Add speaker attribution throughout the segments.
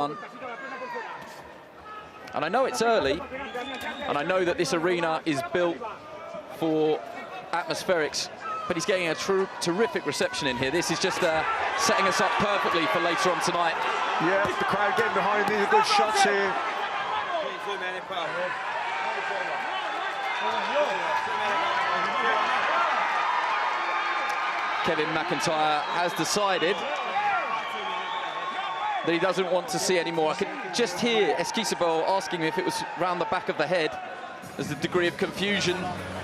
Speaker 1: And I know it's early, and I know that this arena is built for atmospherics, but he's getting a terrific reception in here. This is just setting us up perfectly for later on tonight.
Speaker 2: Yeah, the crowd getting behind these are good shots here.
Speaker 1: Kevin McIntyre has decided that he doesn't want to see any more. I could just hear Esquisabel asking if it was round the back of the head. There's a degree of confusion,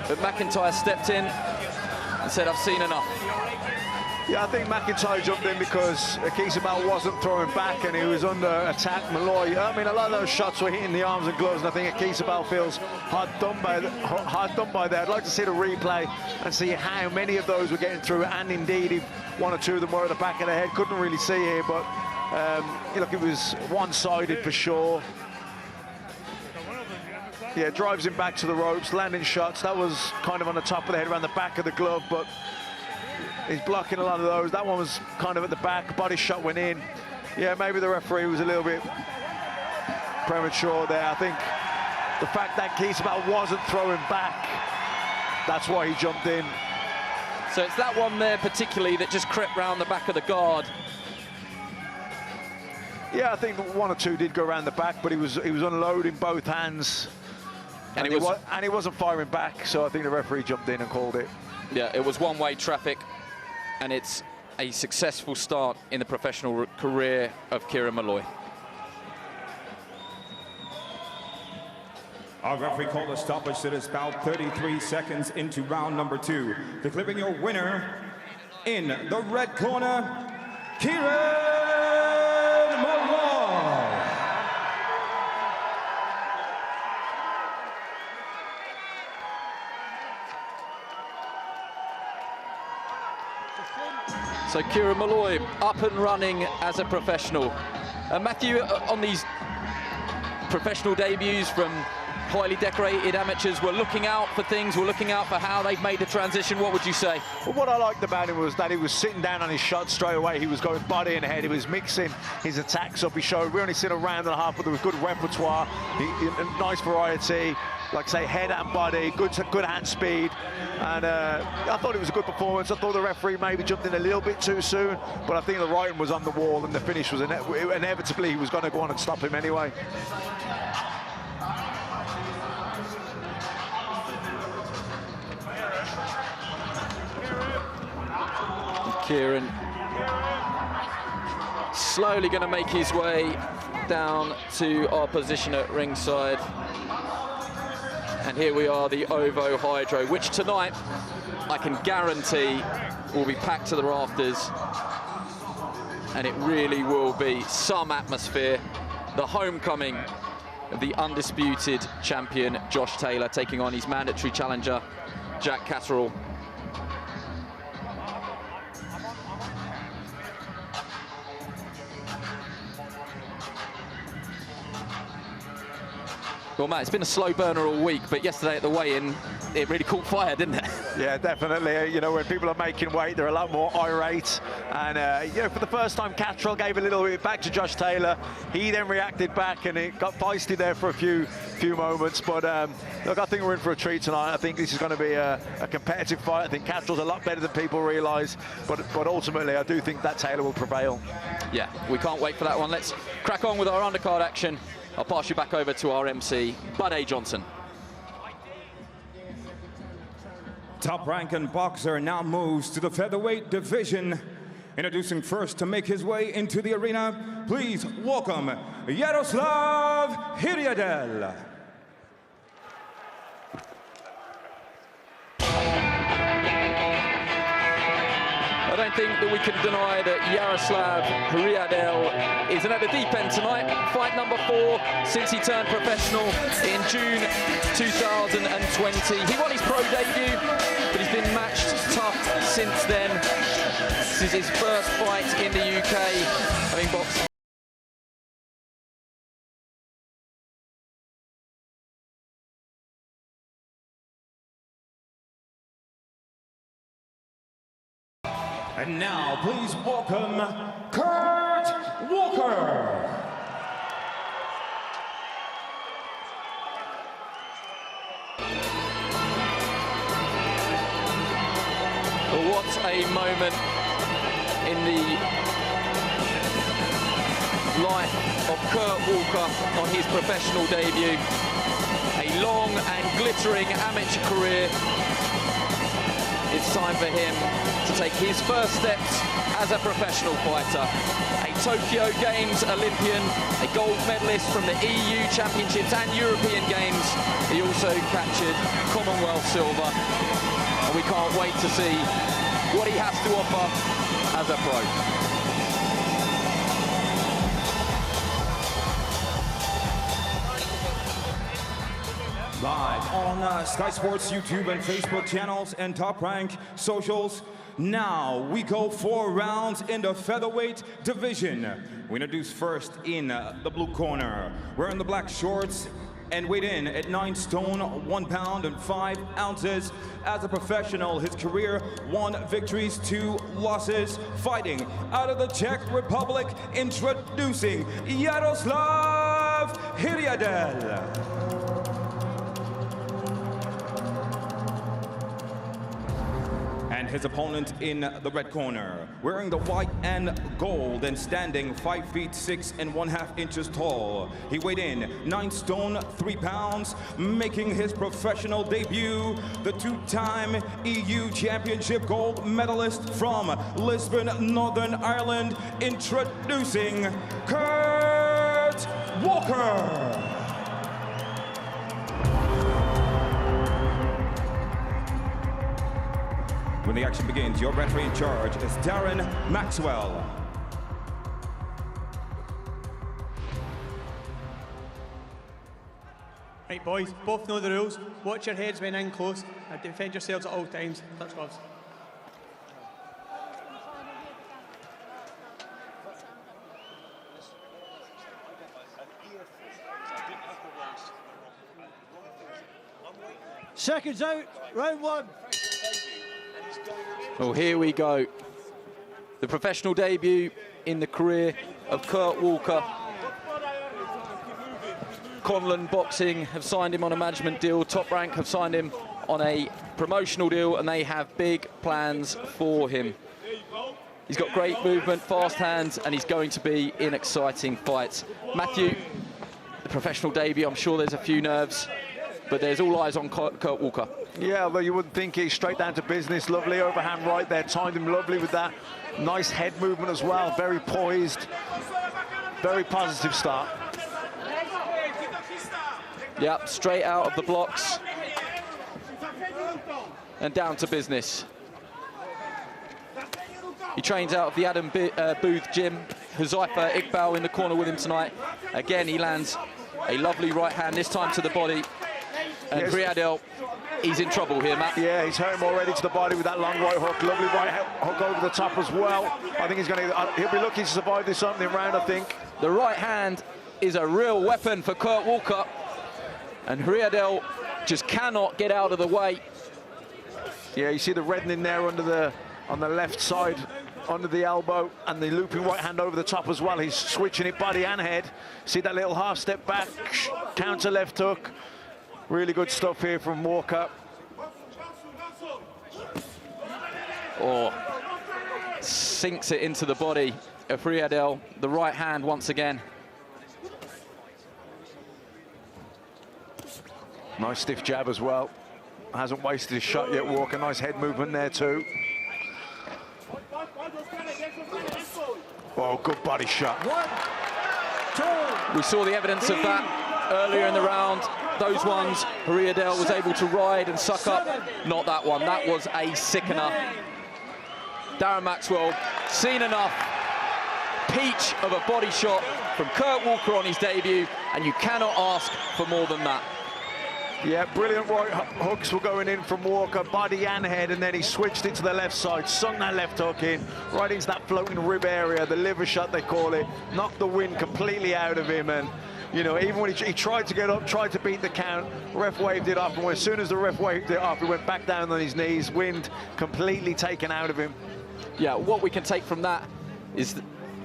Speaker 1: but McIntyre stepped in and said, I've seen enough.
Speaker 2: Yeah, I think McIntyre jumped in because Esquisabel wasn't throwing back and he was under attack. Malloy, I mean, a lot of those shots were hitting the arms and gloves, and I think Esquisabel feels hard done by there. I'd like to see the replay and see how many of those were getting through, and indeed, if one or two of them were at the back of the head. Couldn't really see here, but look, it was one-sided for sure. Yeah, drives him back to the ropes, landing shots. That was kind of on the top of the head, around the back of the glove, but he's blocking a lot of those. That one was kind of at the back, body shot went in. Yeah, maybe the referee was a little bit premature there. I think the fact that Esquisabel wasn't throwing back, that's why he jumped in.
Speaker 1: So it's that one there particularly that just crept round the back of the guard.
Speaker 2: Yeah, I think one or two did go around the back, but he was unloading both hands. And he wasn't firing back, so I think the referee jumped in and called it.
Speaker 1: Yeah, it was one-way traffic, and it's a successful start in the professional career of Kieran Malloy.
Speaker 3: Our referee called a stoppage that is about 33 seconds into round number 2. Declaring your winner in the red corner, Kieran Malloy.
Speaker 1: So Kieran Malloy up and running as a professional. Matthew, on these professional debuts from highly decorated amateurs, we're looking out for things, we're looking out for how they've made the transition. What would you say?
Speaker 2: Well, what I liked about him was that he was sitting down on his shot straight away. He was going body and head. He was mixing his attacks up. He showed, we only seen a round and a half, but there was good repertoire, nice variety. Like I say, head and body, good hand speed, and I thought it was a good performance. I thought the referee maybe jumped in a little bit too soon, but I think the writing was on the wall, and the finish was inevitably he was going to go on and stop him anyway.
Speaker 1: Kieran slowly going to make his way down to our position at ringside. And here we are, the OVO Hydro, which tonight I can guarantee will be packed to the rafters. And it really will be some atmosphere. The homecoming of the undisputed champion, Josh Taylor, taking on his mandatory challenger, Jack Catterall. Well, Matt, it's been a slow burner all week, but yesterday at the weigh-in, it really caught fire, didn't it?
Speaker 2: Yeah, definitely. You know, when people are making weight, they're a lot more irate. And, you know, for the first time, Catterall gave a little bit back to Josh Taylor. He then reacted back, and it got feisty there for a few moments. But, look, I think we're in for a treat tonight. I think this is going to be a competitive fight. I think Catterall's a lot better than people realise. But ultimately, I do think that Taylor will prevail. Yeah,
Speaker 1: we can't wait for that one. Let's crack on with our undercard action. I'll pass you back over to our MC, Bud A. Johnson.
Speaker 3: Top-ranking boxer now moves to the featherweight division. Introducing first to make his way into the arena, please welcome Yaroslav Hiriadel.
Speaker 1: I don't think that we can deny that Yaroslav Hiriadel is at the deep end tonight. Fight number 4 since he turned professional in June 2020. He won his pro debut, but he's been matched tough since then. This is his first fight in the UK, having boxed.
Speaker 3: And now, please welcome Kurt Walker.
Speaker 1: a moment in the life of Kurt Walker on his professional debut. A long and glittering amateur career. It's time for him to take his first steps as a professional fighter. A Tokyo Games Olympian, a gold medalist from the EU Championships and European Games. He also captured Commonwealth silver. And we can't wait to see what he has to offer as a pro.
Speaker 3: Live on Sky Sports YouTube and Facebook channels and Top Rank socials. Now we go 4 rounds in the featherweight division. We introduce first in the blue corner, wearing the black shorts and weighed in at 9 stone, 1 pound and 5 ounces. As a professional, his career, 1 victories, 2 losses. Fighting out of the Czech Republic, introducing Yaroslav Hyryadel. And his opponent in the red corner, wearing the white and gold and standing 5 feet 6 1/2 inches tall. He weighed in 9 stone, 3 pounds, making his professional debut, the 2-time EU Championship gold medalist from Lisbon, Northern Ireland, introducing Kurt Walker. When the action begins, your referee in charge is Darren Maxwell.
Speaker 4: Right, boys, both know the rules. Watch your heads when in close and defend yourselves at all times. Touch gloves. Seconds out, round 1.
Speaker 1: Well, here we go. The professional debut in the career of Kurt Walker. Conlon Boxing have signed him on a management deal. Top Rank have signed him on a promotional deal, and they have big plans for him. He's got great movement, fast hands, and he's going to be in exciting fights. Matthew, the professional debut, I'm sure there's a few nerves, but there's all eyes on Kurt Walker.
Speaker 2: Yeah, although you wouldn't think he's straight down to business. Lovely overhand right there, timed him lovely with that. Nice head movement as well, very poised. Very positive start.
Speaker 1: Yep, straight out of the blocks and down to business. He trains out of the Adam Booth gym. Huzaifa Iqbal in the corner with him tonight. Again, he lands a lovely right hand, this time to the body. And yes. Hyryadel, he's in trouble here, Matt.
Speaker 2: Yeah, he's hurt him already to the body with that long right hook. Lovely right hook over the top as well. I think he'll be lucky to survive this opening round, I think.
Speaker 1: The right hand is a real weapon for Kurt Walker. And Hyryadel just cannot get out of the way.
Speaker 2: Yeah, you see the reddening there on the left side, under the elbow, and the looping right hand over the top as well. He's switching it body and head. See that little half step back, counter left hook. Really good stuff here from Walker.
Speaker 1: Oh, sinks it into the body of Hyryadel. The right hand once again.
Speaker 2: Nice stiff jab as well. Hasn't wasted his shot yet, Walker. Nice head movement there too. Oh, good body shot.
Speaker 4: 1, 2.
Speaker 1: We saw the evidence of that earlier in the round. Those ones, Hyryadel was able to ride and suck up. Not that one. That was a sickener. Darren Maxwell, seen enough. Peach of a body shot from Kurt Walker on his debut, and you cannot ask for more than that.
Speaker 2: Yeah, brilliant right hooks were going in from Walker, body and head, and then he switched it to the left side, sunk that left hook in, right into that floating rib area, the liver shot they call it, knocked the wind completely out of him, and you know, even when he tried to get up, tried to beat the count, ref waved it off, and as soon as the ref waved it off, he went back down on his knees, wind completely taken out of him.
Speaker 1: Yeah, what we can take from that is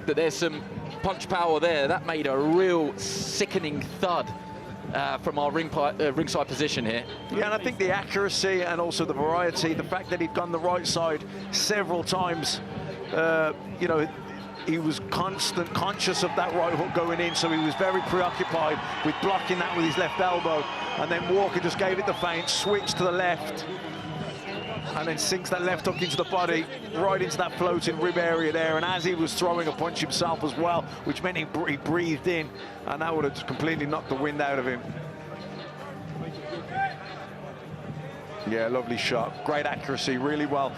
Speaker 1: that there's some punch power there. That made a real sickening thud from our ringside position here.
Speaker 2: Yeah, and I think the accuracy and also the variety, the fact that he'd gone the right side several times, you know, he was conscious of that right hook going in, so he was very preoccupied with blocking that with his left elbow, and then Walker just gave it the feint, switched to the left, and then sinks that left hook into the body, right into that floating rib area there, and as he was throwing a punch himself as well, which meant he breathed in, and that would have just completely knocked the wind out of him. Yeah, lovely shot, great accuracy, really well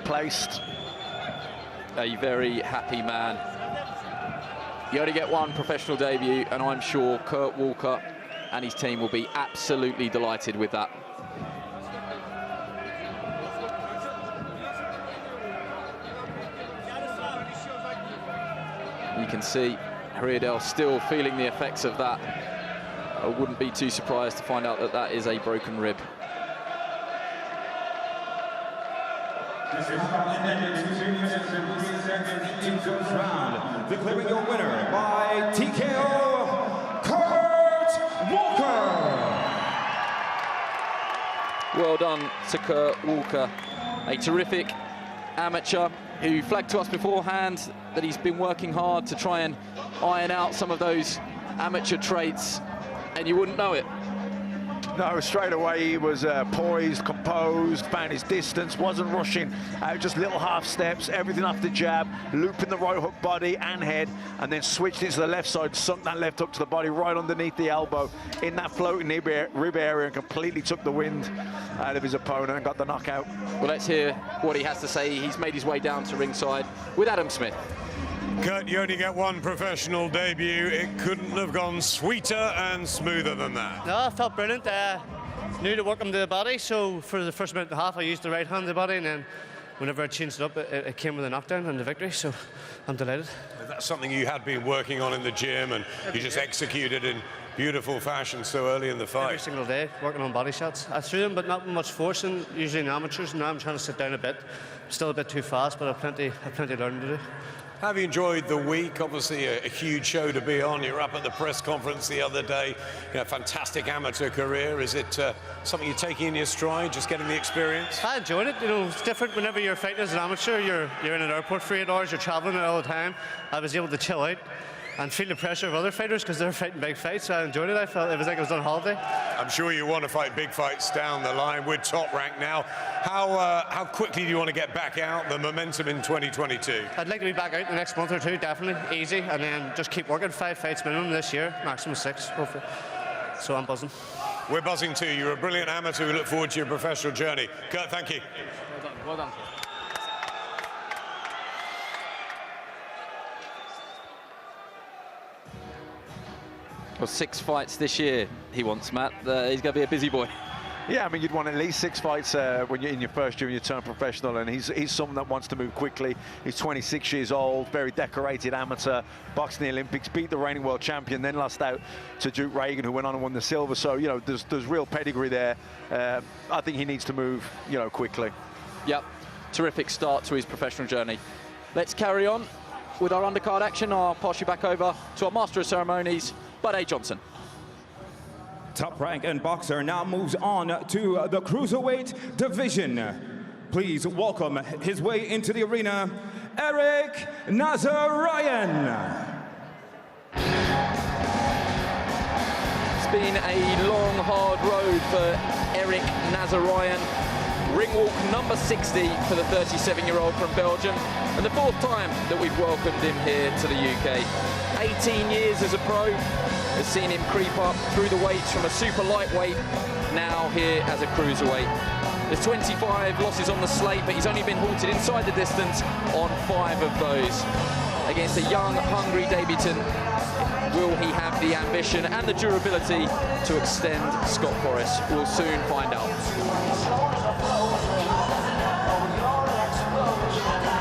Speaker 2: placed.
Speaker 1: A very happy man. You only get one professional debut, and I'm sure Kurt Walker and his team will be absolutely delighted with that. You can see Hriadel still feeling the effects of that. I wouldn't be too surprised to find out that that is a broken rib.
Speaker 3: Round, declaring your winner by TKO, Kurt Walker.
Speaker 1: Well done to Kurt Walker, a terrific amateur who flagged to us beforehand that he's been working hard to try and iron out some of those amateur traits, and you wouldn't know it.
Speaker 2: No, straight away he was poised, composed, found his distance, wasn't rushing out, just little half steps, everything off the jab, looping the right hook body and head, and then switched it to the left side, sunk that left hook to the body right underneath the elbow in that floating rib area, and completely took the wind out of his opponent and got the knockout.
Speaker 1: Well, let's hear what he has to say. He's made his way down to ringside with Adam Smith.
Speaker 5: Kurt, you only get one professional debut. It couldn't have gone sweeter and smoother than that.
Speaker 6: No, I felt brilliant. Knew to work him to the body, so for the first minute and a half I used the right hand to the body, and then whenever I changed it up, it came with a knockdown and the victory, so I'm delighted.
Speaker 5: That's something you had been working on in the gym, and you just executed in beautiful fashion so early in the fight.
Speaker 6: Every single day, working on body shots. I threw them, but not much force, and usually in amateurs, now I'm trying to sit down a bit. Still a bit too fast, but I've plenty of learning to do.
Speaker 5: Have you enjoyed the week? Obviously a huge show to be on. You're up at the press conference the other day. You know, fantastic amateur career. Is it something you're taking in your stride, just getting the experience?
Speaker 6: I enjoyed it. You know, it's different whenever you're fighting as an amateur. You're in an airport for 8 hours, you're traveling all the time. I was able to chill out and feel the pressure of other fighters because they're fighting big fights, so I enjoyed it. I felt it was like I was on holiday.
Speaker 5: I'm sure you want to fight big fights down the line. We're top ranked now. How quickly do you want to get back out, the momentum in 2022?
Speaker 6: I'd like to be back out in the next month or two, definitely, easy, and then just keep working. 5 fights minimum this year, maximum 6, hopefully. So I'm buzzing.
Speaker 5: We're buzzing too. You're a brilliant amateur. We look forward to your professional journey. Kurt, thank you.
Speaker 1: Well done, well done. Well, 6 fights this year he wants, Matt. He's going to be a busy boy.
Speaker 2: Yeah, I mean, you'd want at least 6 fights when you're in your first year and you turn professional, and he's someone that wants to move quickly. He's 26 years old, very decorated amateur, boxed in the Olympics, beat the reigning world champion, then lost out to Duke Reagan, who went on and won the silver. So, you know, there's real pedigree there. I think he needs to move, you know, quickly.
Speaker 1: Yep, terrific start to his professional journey. Let's carry on with our undercard action. I'll pass you back over to our Master of Ceremonies, Buddy Johnson.
Speaker 3: Top rank and boxer now moves on to the cruiserweight division. Please welcome his way into the arena, Eric Nazarian.
Speaker 1: It's been a long, hard road for Eric Nazarian. Ring walk number 60 for the 37-year-old from Belgium, and the 4th time that we've welcomed him here to the UK. 18 years as a pro has seen him creep up through the weights from a super lightweight, now here as a cruiserweight. There's 25 losses on the slate, but he's only been halted inside the distance on 5 of those. Against a young, hungry debutant, will he have the ambition and the durability to extend Scott Forrest? We'll soon find out.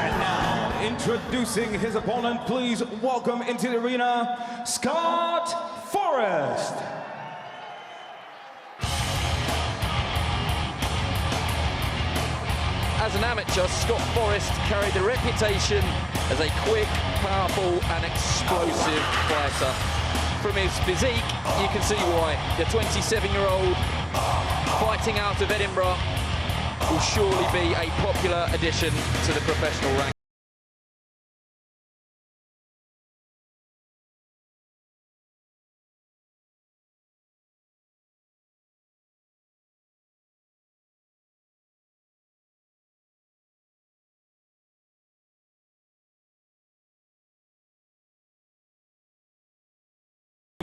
Speaker 3: And now, introducing his opponent, please welcome into the arena, Scott Forrest.
Speaker 1: As an amateur, Scott Forrest carried the reputation as a quick, powerful and explosive fighter. from his physique, you can see why. The 27-year-old fighting out of Edinburgh will surely be a popular addition to the professional ranks.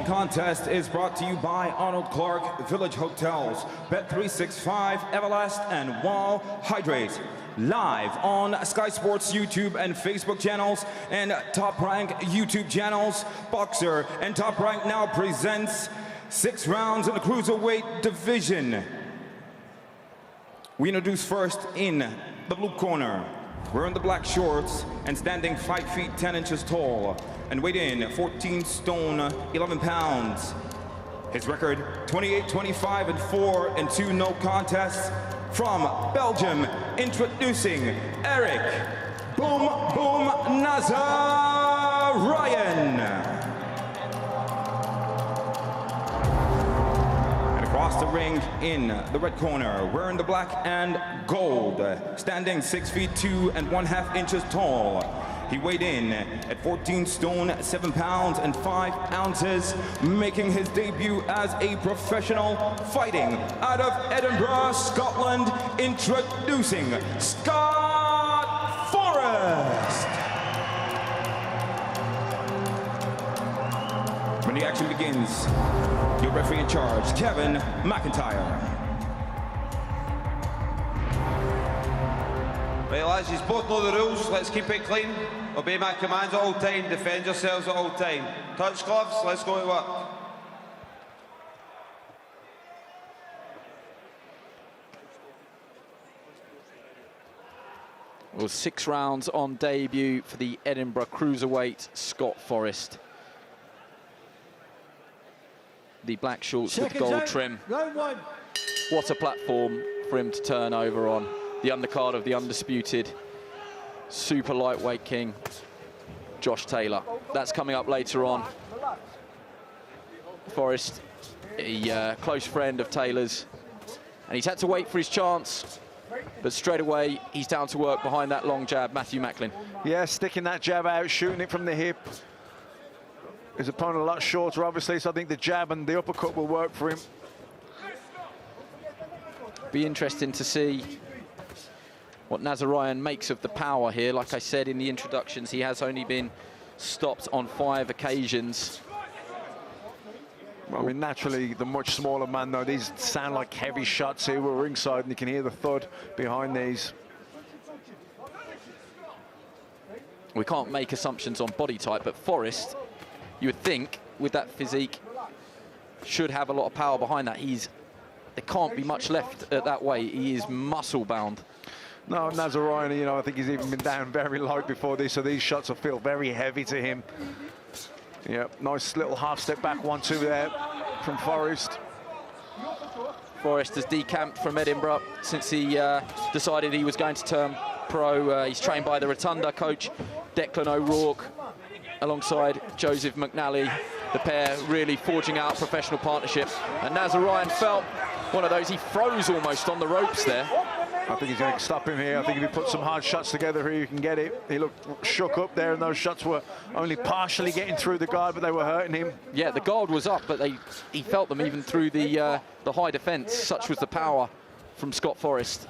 Speaker 3: Contest is brought to you by Arnold Clark Village Hotels, Bet365, Everlast, and Wall Hydrate. Live on Sky Sports YouTube and Facebook channels and Top Rank YouTube channels. Boxer and Top Rank now presents 6 rounds in the cruiserweight division. We introduce first in the blue corner. Wearing the black shorts and standing 5 feet 10 inches tall and weighed in 14 stone 11 pounds. His record 28-25-4 no contests. From Belgium, introducing Eric Boom Boom Nazarian. Across the ring in the red corner, wearing the black and gold, standing 6 feet 2 1/2 inches tall. He weighed in at 14 stone 7 pounds and 5 ounces, making his debut as a professional, fighting out of Edinburgh, Scotland, introducing Scott Forrest. When the action begins, your referee in charge, Kevin McIntyre.
Speaker 7: Right lads, you both know the rules, let's keep it clean. Obey my commands at all time, defend yourselves at all time. Touch gloves, let's go to work.
Speaker 1: Well, 6 rounds on debut for the Edinburgh cruiserweight, Scott Forrest. The black shorts with gold trim.
Speaker 4: Round 1.
Speaker 1: What a platform for him to turn over on. The undercard of the Undisputed super lightweight king, Josh Taylor. That's coming up later on. Forrest, a close friend of Taylor's, and he's had to wait for his chance, but straight away he's down to work behind that long jab. Matthew Macklin.
Speaker 2: Yeah, sticking that jab out, shooting it from the hip. His opponent a lot shorter, obviously, so I think the jab and the uppercut will work for him.
Speaker 1: Be interesting to see what Nazarian makes of the power here. Like I said in the introductions, he has only been stopped on 5 occasions.
Speaker 2: Well, I mean, naturally, the much smaller man, though, these sound like heavy shots here. We're ringside, and you can hear the thud behind these.
Speaker 1: We can't make assumptions on body type, but Forrest, you would think, with that physique, should have a lot of power behind that. There can't be much left at that weight. He is muscle-bound.
Speaker 2: No, Nazarian, you know, I think he's even been down very light before this, so these shots will feel very heavy to him. Yeah, nice little half step back, 1-2 there from Forrest.
Speaker 1: Forrest has decamped from Edinburgh since he decided he was going to turn pro. He's trained by the Rotunda coach, Declan O'Rourke, alongside Joseph McNally. The pair really forging out a professional partnership. And Nazarian felt one of those, he froze almost on the ropes there.
Speaker 2: I think he's going to stop him here. I think if he puts some hard shots together here, you can get it. He looked shook up there, and those shots were only partially getting through the guard, but they were hurting him.
Speaker 1: Yeah, the guard was up, but he felt them even through the high defence. Such was the power from Scott Forrest.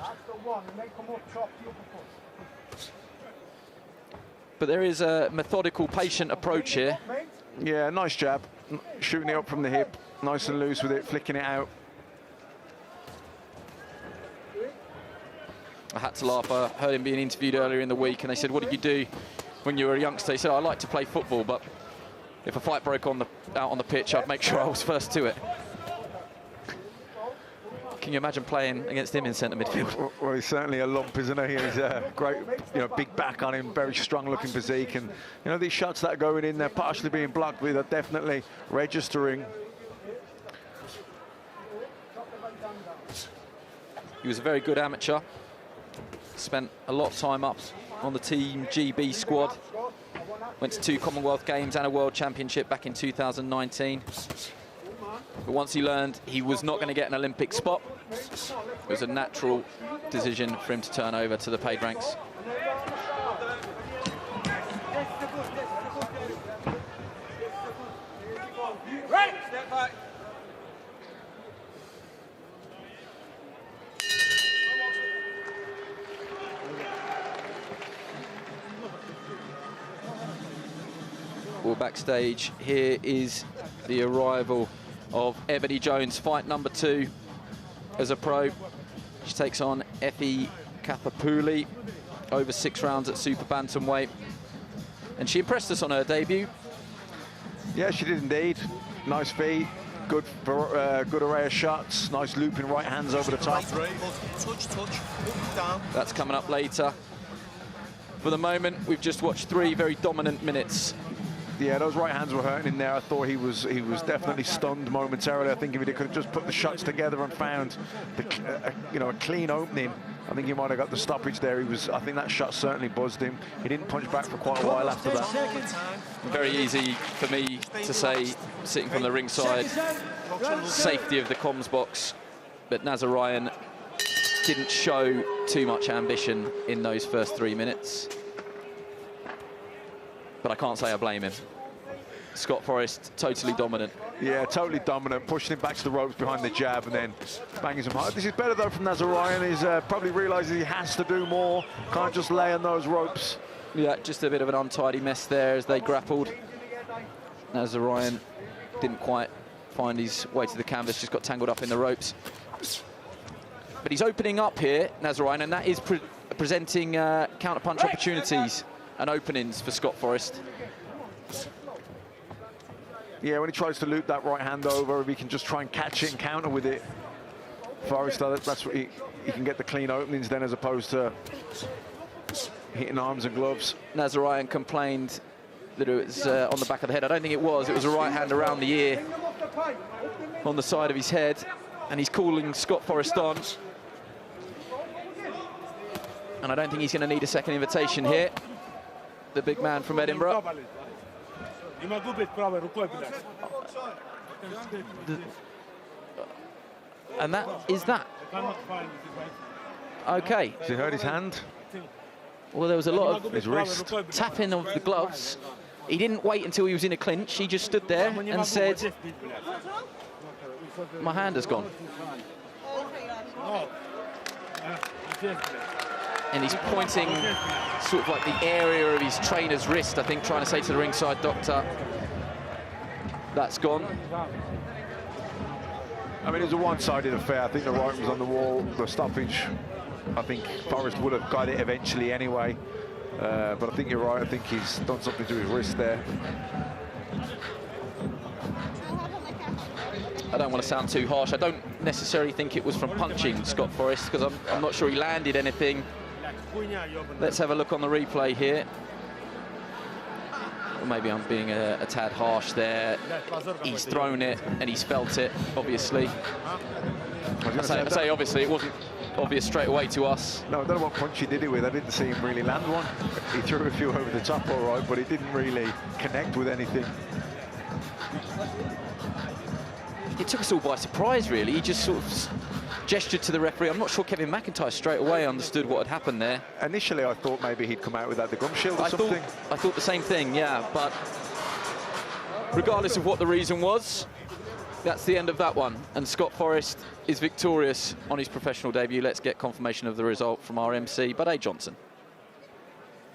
Speaker 1: But there is a methodical, patient approach here.
Speaker 2: Yeah, nice jab. Shooting it up from the hip. Nice and loose with it, flicking it out.
Speaker 1: I had to laugh. I heard him being interviewed earlier in the week, and they said, what did you do when you were a youngster? He said, I like to play football, but if a fight broke out on the pitch, I'd make sure I was first to it. Can you imagine playing against him in centre midfield?
Speaker 2: Well, he's certainly a lump, isn't he? He's a great, big back on him, very strong-looking physique. And, these shots that are going in, they're partially being blocked, but they're definitely registering.
Speaker 1: He was a very good amateur. Spent a lot of time up on the Team GB squad. Went to 2 Commonwealth Games and a World Championship back in 2019. But once he learned he was not going to get an Olympic spot, it was a natural decision for him to turn over to the paid ranks.
Speaker 7: Right, step back.
Speaker 1: Well, backstage, here is the arrival of Ebony Jones, fight number 2 as a pro. She takes on Effie Kapapouli over 6 rounds at super bantamweight. And she impressed us on her debut.
Speaker 2: Yeah, she did indeed. Nice feet, good array of shots, nice looping right hands over the top.
Speaker 1: That's coming up later. For the moment, we've just watched 3 very dominant minutes.
Speaker 2: Yeah, those right hands were hurting in there. I thought he was definitely stunned momentarily. I think if he could have just put the shots together and found a clean opening, I think he might have got the stoppage there. I think that shot certainly buzzed him. He didn't punch back for quite a while after that.
Speaker 1: Very easy for me to say, sitting from the ringside, safety of the comms box, but Nazarian didn't show too much ambition in those first 3 minutes. But I can't say I blame him. Scott Forrest, totally dominant.
Speaker 2: Yeah, totally dominant, pushing him back to the ropes behind the jab and then banging him hard. This is better, though, from Nazarian. He's probably realises he has to do more, can't just lay on those ropes.
Speaker 1: Yeah, just a bit of an untidy mess there as they grappled. Nazarian didn't quite find his way to the canvas, just got tangled up in the ropes. But he's opening up here, Nazarian, and that is presenting counter-punch opportunities and openings for Scott Forrest.
Speaker 2: Yeah, when he tries to loop that right hand over, if he can just try and catch it and counter with it, Forrest, that's what he can get the clean openings then, as opposed to hitting arms and gloves.
Speaker 1: Nazarian complained that it was on the back of the head. I don't think it was. It was a right hand around the ear on the side of his head, and he's calling Scott Forrest on. And I don't think he's going to need a second invitation here. The big man from Edinburgh. And that is that. Okay.
Speaker 2: Has he hurt his hand?
Speaker 1: Well, there was a lot of
Speaker 2: his wrist
Speaker 1: tapping of the gloves. He didn't wait until he was in a clinch. He just stood there and said, "My hand has gone." And he's pointing sort of like the area of his trainer's wrist, I think, trying to say to the ringside doctor, that's gone.
Speaker 2: I mean, it was a one-sided affair. I think the writing was on the wall. The stoppage, I think Forrest would have got it eventually anyway. But I think you're right. I think he's done something to his wrist there.
Speaker 1: I don't want to sound too harsh. I don't necessarily think it was from punching Scott Forrest, because I'm not sure he landed anything. Let's have a look on the replay here. Or maybe I'm being a tad harsh there. He's thrown it and he's felt it, obviously. I say obviously, it wasn't obvious straight away to us.
Speaker 2: No, I don't know what punch he did it with. I didn't see him really land one. He threw a few over the top, all right, but he didn't really connect with anything.
Speaker 1: It took us all by surprise, really. He just sort of gestured to the referee. I'm not sure Kevin McIntyre straight away understood what had happened there.
Speaker 2: Initially, I thought maybe he'd come out without the gum shield or something.
Speaker 1: I thought the same thing, yeah, but regardless of what the reason was, that's the end of that one. And Scott Forrest is victorious on his professional debut. Let's get confirmation of the result from our MC, Buddy Johnson.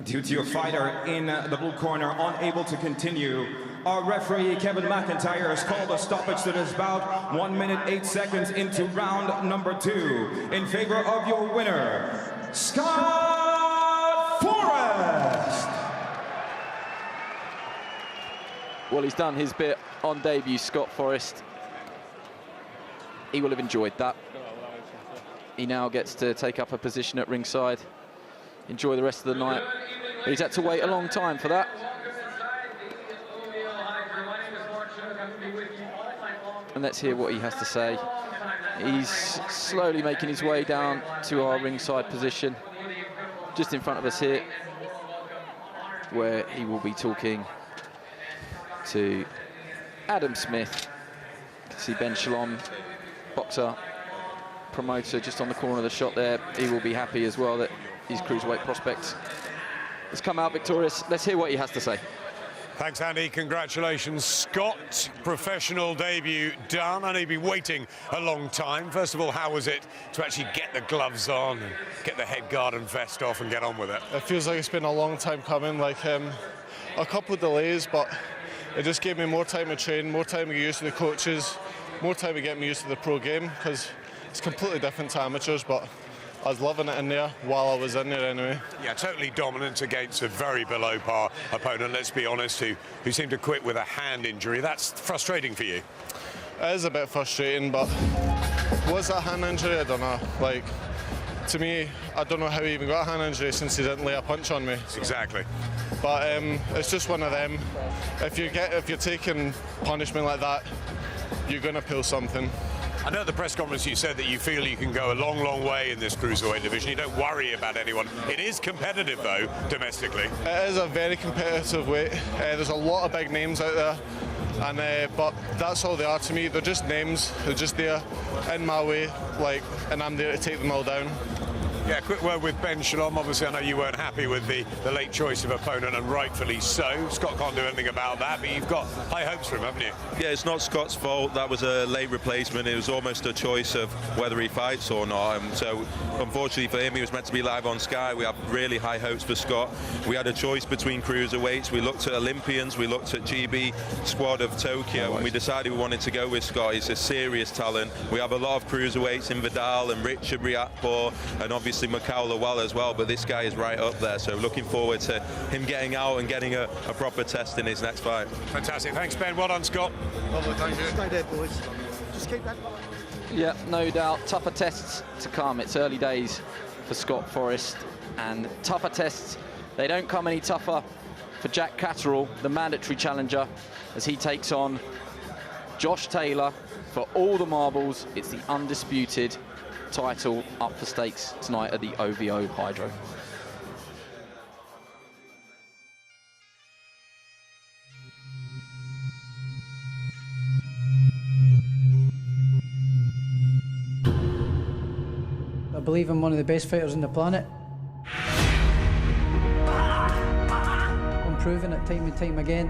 Speaker 3: Due to a fighter in the blue corner unable to continue, our referee Kevin McIntyre has called a stoppage that is about 1 minute 8 seconds into round number 2 in favor of your winner, Scott Forrest.
Speaker 1: Well, he's done his bit on debut, Scott Forrest. He will have enjoyed that. He now gets to take up a position at ringside, enjoy the rest of the night. But he's had to wait a long time for that. And let's hear what he has to say. He's slowly making his way down to our ringside position, just in front of us here. where he will be talking to Adam Smith. You can see Ben Shalom, boxer, promoter, just on the corner of the shot there. He will be happy as well that his cruiserweight prospect has come out victorious. Let's hear what he has to say.
Speaker 5: Thanks, Andy. Congratulations, Scott. Professional debut done. I know you've been waiting a long time. First of all, how was it to actually get the gloves on, and get the head guard and vest off and get on with it?
Speaker 8: It feels like it's been a long time coming, like a couple of delays, but it just gave me more time to train, more time to get used to the coaches, more time to get me used to the pro game, because it's completely different to amateurs, but I was loving it in there while I was in there anyway.
Speaker 5: Yeah, totally dominant against a very below par opponent, let's be honest, who seemed to quit with a hand injury. That's frustrating for you.
Speaker 8: It is a bit frustrating, but was that hand injury? I don't know. Like, to me, I don't know how he even got a hand injury since he didn't lay a punch on me. So.
Speaker 5: Exactly.
Speaker 8: But it's just one of them. If you're taking punishment like that, you're going to pull something.
Speaker 5: I know at the press conference you said that you feel you can go a long, long way in this cruiserweight division. You don't worry about anyone. It is competitive, though, domestically.
Speaker 8: It is a very competitive weight. There's a lot of big names out there, and but that's all they are to me. They're just names. They're just there in my way, and I'm there to take them all down.
Speaker 5: Yeah, quick word with Ben Shalom. Obviously, I know you weren't happy with the late choice of opponent, and rightfully so. Scott can't do anything about that, but you've got high hopes for him, haven't you?
Speaker 9: Yeah, it's not Scott's fault. That was a late replacement. It was almost a choice of whether he fights or not. So, unfortunately for him, he was meant to be live on Sky. We have really high hopes for Scott. We had a choice between cruiserweights. We looked at Olympians. We looked at GB squad of Tokyo, and we decided we wanted to go with Scott. He's a serious talent. We have a lot of cruiserweights in Vidal and Richard Riatpur, and obviously Macau Lawal as well, but this guy is right up there, so looking forward to him getting out and getting a proper test in his next fight.
Speaker 5: Fantastic. Thanks, Ben. Well done, Scott.
Speaker 8: Lovely, thank you.
Speaker 10: Stay there, boys. Just keep that.
Speaker 1: Yeah, no doubt. Tougher tests to come. It's early days for Scott Forrest, and tougher tests, they don't come any tougher for Jack Catterall, the mandatory challenger, as he takes on Josh Taylor for all the marbles. It's the undisputed title up for stakes tonight at the OVO Hydro.
Speaker 10: I believe I'm one of the best fighters on the planet. I'm proving it time and time again.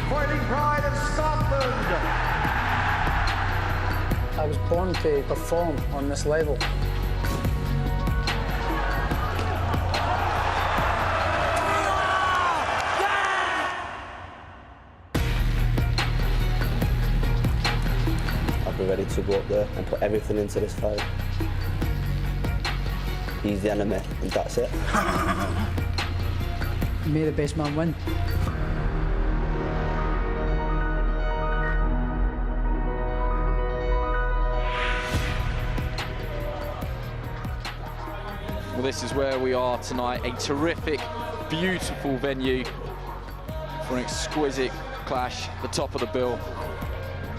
Speaker 11: Fighting pride of Scotland.
Speaker 10: I was born to perform on this level.
Speaker 12: I'll be ready to go up there and put everything into this fight. He's the enemy, and that's it.
Speaker 10: May the best man win.
Speaker 1: Well, this is where we are tonight. A terrific, beautiful venue for an exquisite clash. The top of the bill,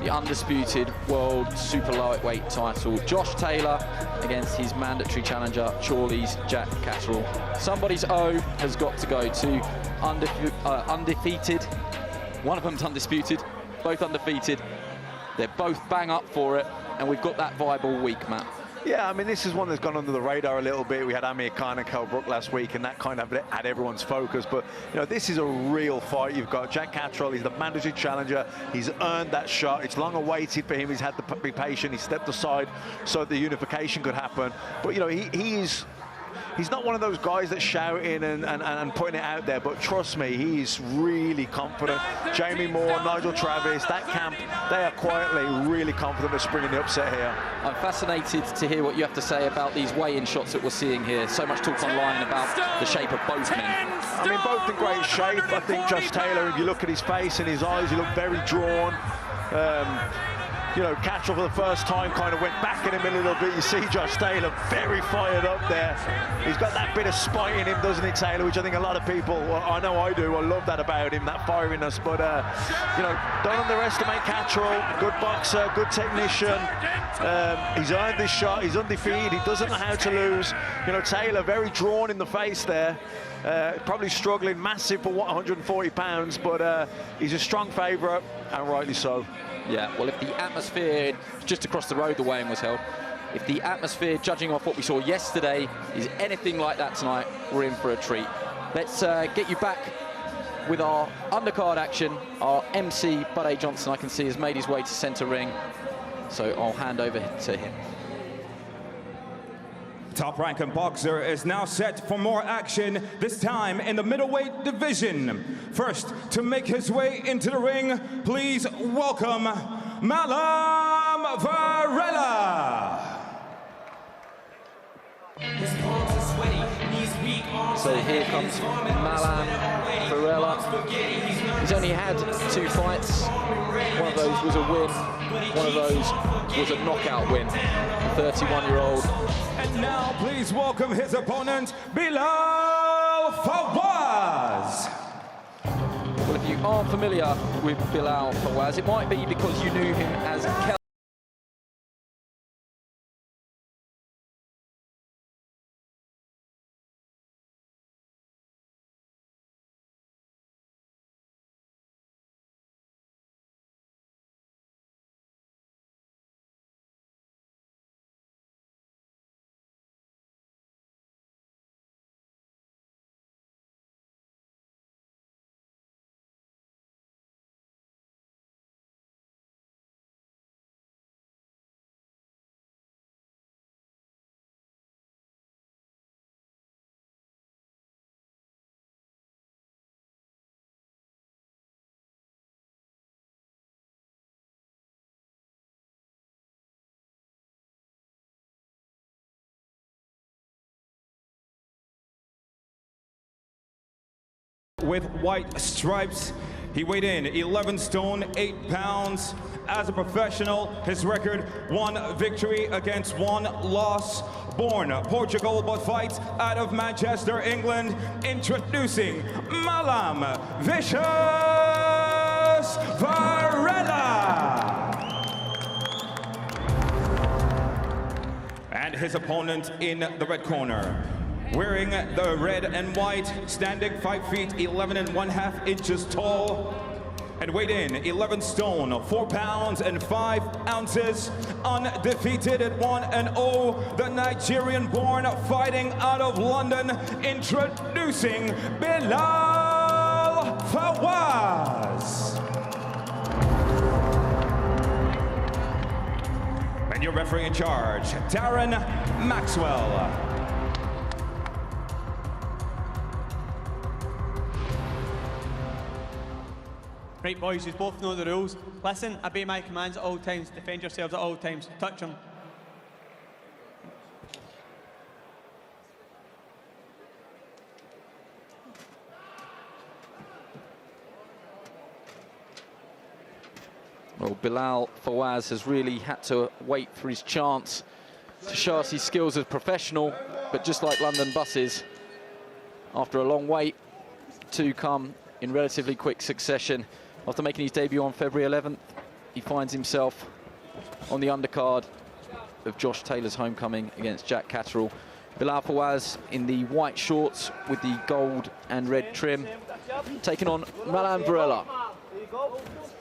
Speaker 1: the undisputed world super lightweight title. Josh Taylor against his mandatory challenger, Chorley's Jack Catterall. Somebody's O has got to go to undefeated. One of them's undisputed, both undefeated. They're both bang up for it, and we've got that vibe all week, Matt.
Speaker 2: Yeah, I mean, this is one that's gone under the radar a little bit. We had Amir Khan and Kell Brook last week, and that kind of had everyone's focus. But, you know, this is a real fight. You've got Jack Catterall. He's the mandatory challenger. He's earned that shot. It's long awaited for him. He's had to be patient. He stepped aside so the unification could happen. But, you know, he's not one of those guys that's shouting and putting it out there, but trust me, he's really confident. Jamie Moore, Nigel Travis, that camp, they are quietly really confident of springing the upset here.
Speaker 1: I'm fascinated to hear what you have to say about these weigh-in shots that we're seeing here. So much talk online about the shape of both men.
Speaker 2: I mean, both in great shape. I think Josh Taylor, if you look at his face and his eyes, he looked very drawn. you know, Catterall for the first time kind of went back at him a little bit. You see Josh Taylor very fired up there. He's got that bit of spite in him, doesn't he, Taylor, which I think a lot of people, well, I know I do, I love that about him, that fieriness. But, you know, don't underestimate Catterall. Good boxer, good technician. He's earned this shot. He's undefeated. He doesn't know how to lose. You know, Taylor very drawn in the face there. Probably struggling, massive for 140 pounds, but he's a strong favourite, and rightly so.
Speaker 1: Yeah, well, if the atmosphere, just across the road the weigh-in was held, if the atmosphere, judging off what we saw yesterday, is anything like that tonight, we're in for a treat. Let's get you back with our undercard action. Our MC, Buddy Johnson, I can see, has made his way to centre ring, so I'll hand over to him.
Speaker 3: Top-ranking boxer is now set for more action, this time in the middleweight division. First, to make his way into the ring, please welcome Malam Varela.
Speaker 1: So here comes Malam Varela. He's only had 2 fights. One of those was a win. One of those was a knockout win. The 31-year-old.
Speaker 3: And now please welcome his opponent, Bilal Fawaz.
Speaker 1: Well, if you aren't familiar with Bilal Fawaz, it might be because you knew him as
Speaker 3: with white stripes. He weighed in 11 stone, 8 pounds. As a professional, his record, 1 victory against 1 loss. Born Portugal, but fights out of Manchester, England. Introducing Malam Vicious Varela. And his opponent in the red corner, wearing the red and white, standing 5 feet 11½ inches tall, and weighed in 11 stone, 4 pounds and 5 ounces, undefeated at 1-0, the Nigerian-born, fighting out of London, introducing Bilal Fawaz. And your referee in charge, Darren Maxwell.
Speaker 4: Right, boys, you both know the rules. Listen, obey my commands at all times. Defend yourselves at all times. Touch them.
Speaker 1: Well, Bilal Fawaz has really had to wait for his chance to show us his skills as a professional, but just like London buses, after a long wait, 2 come in relatively quick succession. After making his debut on February 11th, he finds himself on the undercard of Josh Taylor's homecoming against Jack Catterall. Bilal Fawaz in the white shorts with the gold and red trim, taking on Malam Varela,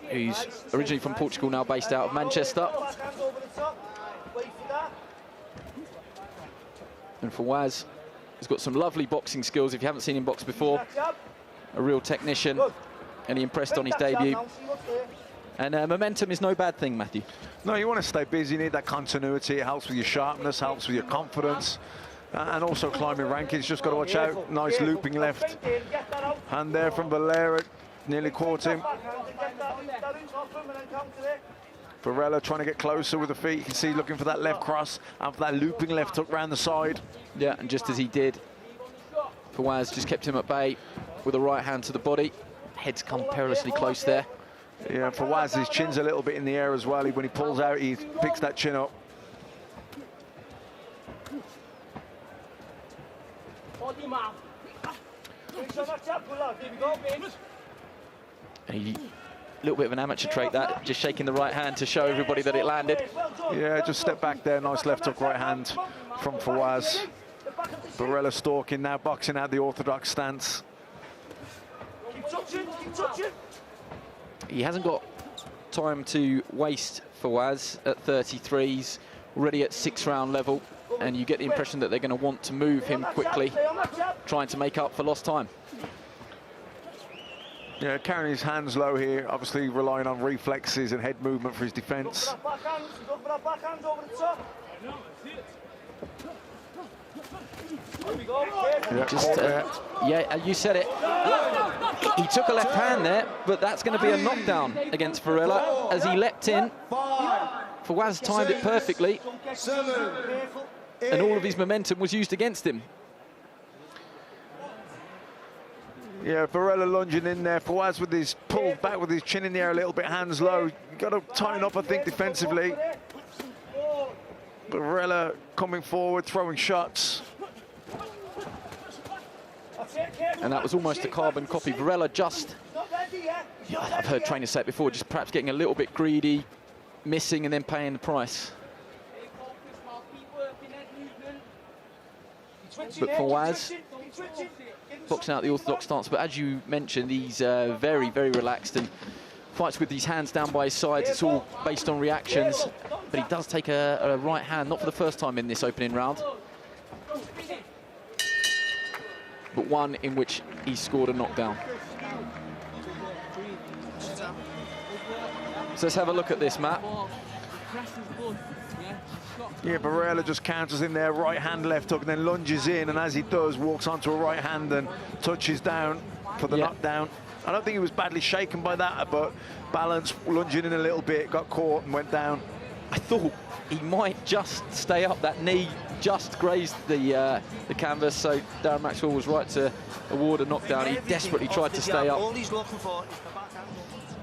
Speaker 1: who's originally from Portugal, now based out of Manchester. And Fawaz has got some lovely boxing skills. If you haven't seen him box before, a real technician, and he impressed on his debut. And momentum is no bad thing, Matthew.
Speaker 2: No, you want to stay busy, you need that continuity. It helps with your sharpness, helps with your confidence, and also climbing rankings. Just got to watch out. Nice looping left hand there from Valera, nearly caught him. Varela trying to get closer with the feet. You can see looking for that left cross and for that looping left hook round the side.
Speaker 1: Yeah, and just as he did, Fawaz just kept him at bay with a right hand to the body. Head's come perilously close there.
Speaker 2: Yeah, Fawaz, his chin's a little bit in the air as well. When he pulls out, he picks that chin up.
Speaker 1: A little bit of an amateur trait, that, just shaking the right hand to show everybody that it landed.
Speaker 2: Yeah, just step back there, nice left hook right hand from Fawaz. Barrera stalking now, boxing out the orthodox stance.
Speaker 11: Keep touching.
Speaker 1: He hasn't got time to waste, Fawaz, at 33s, already at 6-round level, and you get the impression that they're going to want to move him quickly, trying to make up for lost time.
Speaker 2: Yeah, carrying his hands low here, obviously relying on reflexes and head movement for his defence.
Speaker 1: Yeah, you said it. He took a left hand there, but that's going to be a knockdown against Barrera as he leapt in. Fawaz timed it perfectly, and all of his momentum was used against him.
Speaker 2: Yeah, Barrera lunging in there. Fawaz with his pulled back with his chin in the air a little bit, hands low. You've got to tighten up, I think, defensively. Barrera coming forward, throwing shots.
Speaker 1: And that was almost a carbon copy. Barrera just, I've heard trainers say it before, just perhaps getting a little bit greedy, missing and then paying the price. But Fawaz boxing out the orthodox stance, but as you mentioned, he's very, very relaxed and fights with these hands down by his sides. It's all based on reactions, but he does take a right hand, not for the first time in this opening round, but one in which he scored a knockdown. So let's have a look at this, Matt.
Speaker 2: Yeah, Barrera just counters in there, right hand, left hook, and then lunges in, and as he does, walks onto a right hand and touches down for the knockdown. I don't think he was badly shaken by that, but balance, lunging in a little bit, got caught and went down.
Speaker 1: I thought he might just stay up. That knee just grazed the canvas, so Darren Maxwell was right to award a knockdown. He desperately tried to stay up.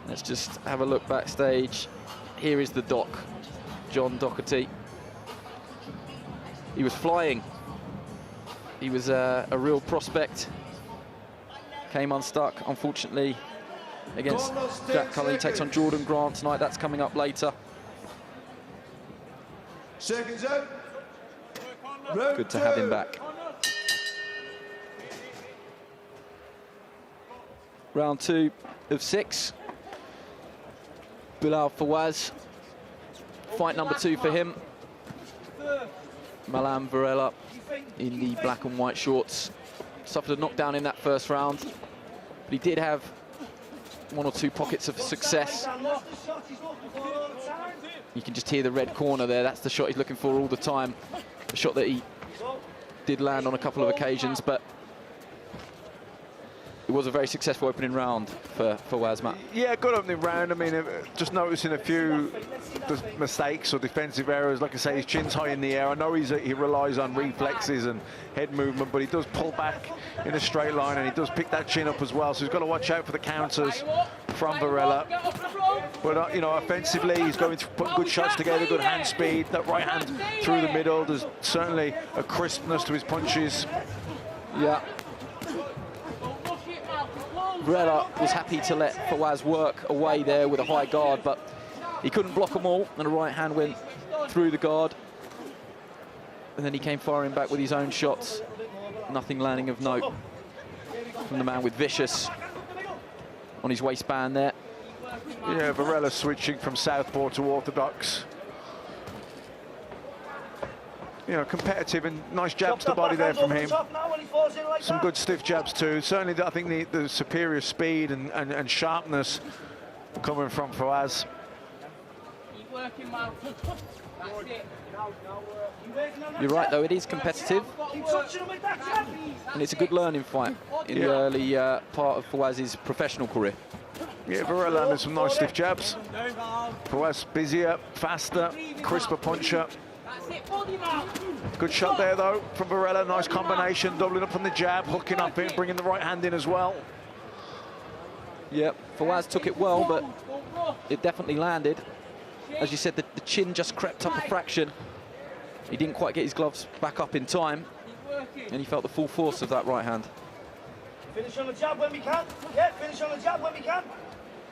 Speaker 1: Let's just have a look backstage. Here is the doc, John Doherty. He was flying. He was a real prospect. Came unstuck, unfortunately, against Jack Cullen. He takes on Jordan Grant tonight. That's coming up later.
Speaker 11: Seconds out.
Speaker 1: Good to have him back. Round 2 of 6. Bilal Fawaz. Fight number 2 for him. Malam Barrera in the black and white shorts. Suffered a knockdown in that first round, but he did have 1 or 2 pockets of success. You can just hear the red corner there. That's the shot he's looking for all the time. The shot that he did land on a couple of occasions, but it was a very successful opening round for Fawaz, Matt.
Speaker 2: Yeah, good opening round. I mean, just noticing a few mistakes or defensive errors. Like I say, his chin's high in the air. I know he relies on reflexes and head movement, but he does pull back in a straight line, and he does pick that chin up as well. So he's got to watch out for the counters from Barrera. But, you know, offensively, he's going to put good shots together, good hand speed. That right hand through the middle. There's certainly a crispness to his punches.
Speaker 1: Yeah. Barrera was happy to let Fawaz work away there with a high guard, but he couldn't block them all, and a right hand went through the guard. And then he came firing back with his own shots. Nothing landing of note from the man with Vicious on his waistband there.
Speaker 2: Yeah, Barrera switching from southpaw to orthodox. You know, competitive and nice jabs to body there from him. Some good stiff jabs too. Certainly, I think the superior speed and sharpness coming from Fawaz.
Speaker 1: You're right, though, it is competitive. And it's a good learning fight in the early part of Fawaz's professional career.
Speaker 2: Yeah, Barrera landed some nice stiff jabs. Fawaz busier, faster, crisper puncher. Good shot there, though, from Barrera. Nice combination, doubling up on the jab, hooking up in, bringing the right hand in as well.
Speaker 1: Yep, Fawaz took it well, but it definitely landed. As you said, the chin just crept up a fraction. He didn't quite get his gloves back up in time, and he felt the full force of that right hand.
Speaker 11: Finish on the jab when we can. Yeah, finish on the jab when we can.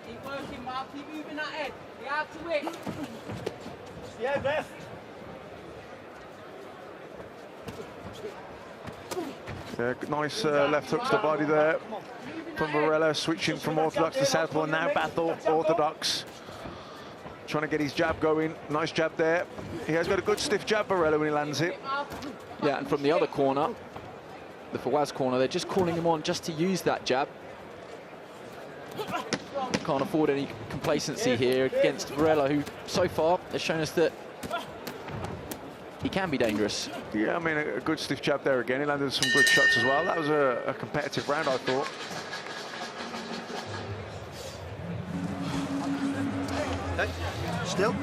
Speaker 13: Keep working, Mark. Keep moving that head. You have to win.
Speaker 11: Yeah, ref.
Speaker 2: Yeah, nice left hook to the body there from Barrera, switching from orthodox to southpaw, now battle orthodox. Trying to get his jab going. Nice jab there. He has got a good stiff jab, Barrera, when he lands it.
Speaker 1: Yeah, and from the other corner, the Fawaz corner, they're just calling him on just to use that jab. Can't afford any complacency here against Barrera, who so far has shown us that he can be dangerous.
Speaker 2: Yeah, I mean, a good stiff jab there again. He landed some good shots as well. That was a competitive round, I thought.
Speaker 11: Okay. Still.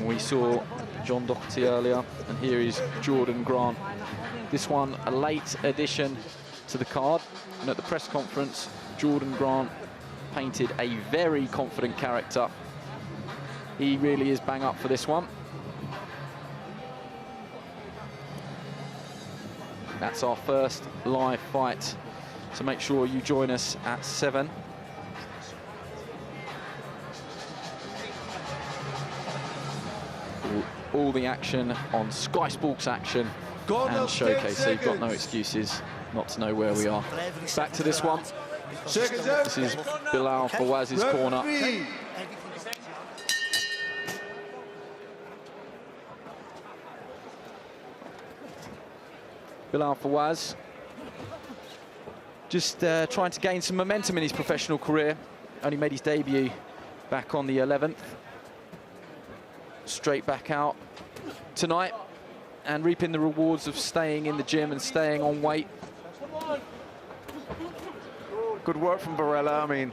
Speaker 1: We saw John Doherty earlier, and here is Jordan Grant. This one, a late addition to the card. And at the press conference, Jordan Grant painted a very confident character. He really is bang up for this one. That's our first live fight, so make sure you join us at 7. All the action on Sky Sports Action and Showcase, so you've got no excuses not to know where we are. Back to this one. This is Bilal Fawaz's corner. Bilal Fawaz just trying to gain some momentum in his professional career. Only made his debut back on the 11th. Straight back out tonight and reaping the rewards of staying in the gym and staying on weight.
Speaker 2: Good work from Barrera. I mean,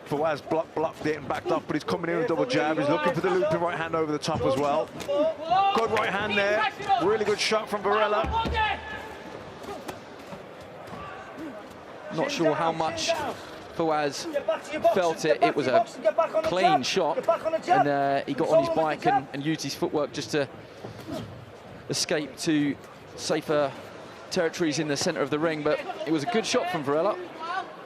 Speaker 2: Fawaz blocked it and backed up, but he's coming in with a double jab. He's looking for the looping right hand over the top as well. Good right hand there. Really good shot from Barrera.
Speaker 1: Not sure how much Fawaz felt it. It was a clean shot, and he got on his bike and used his footwork just to escape to safer territories in the centre of the ring. But it was a good shot from Barrera.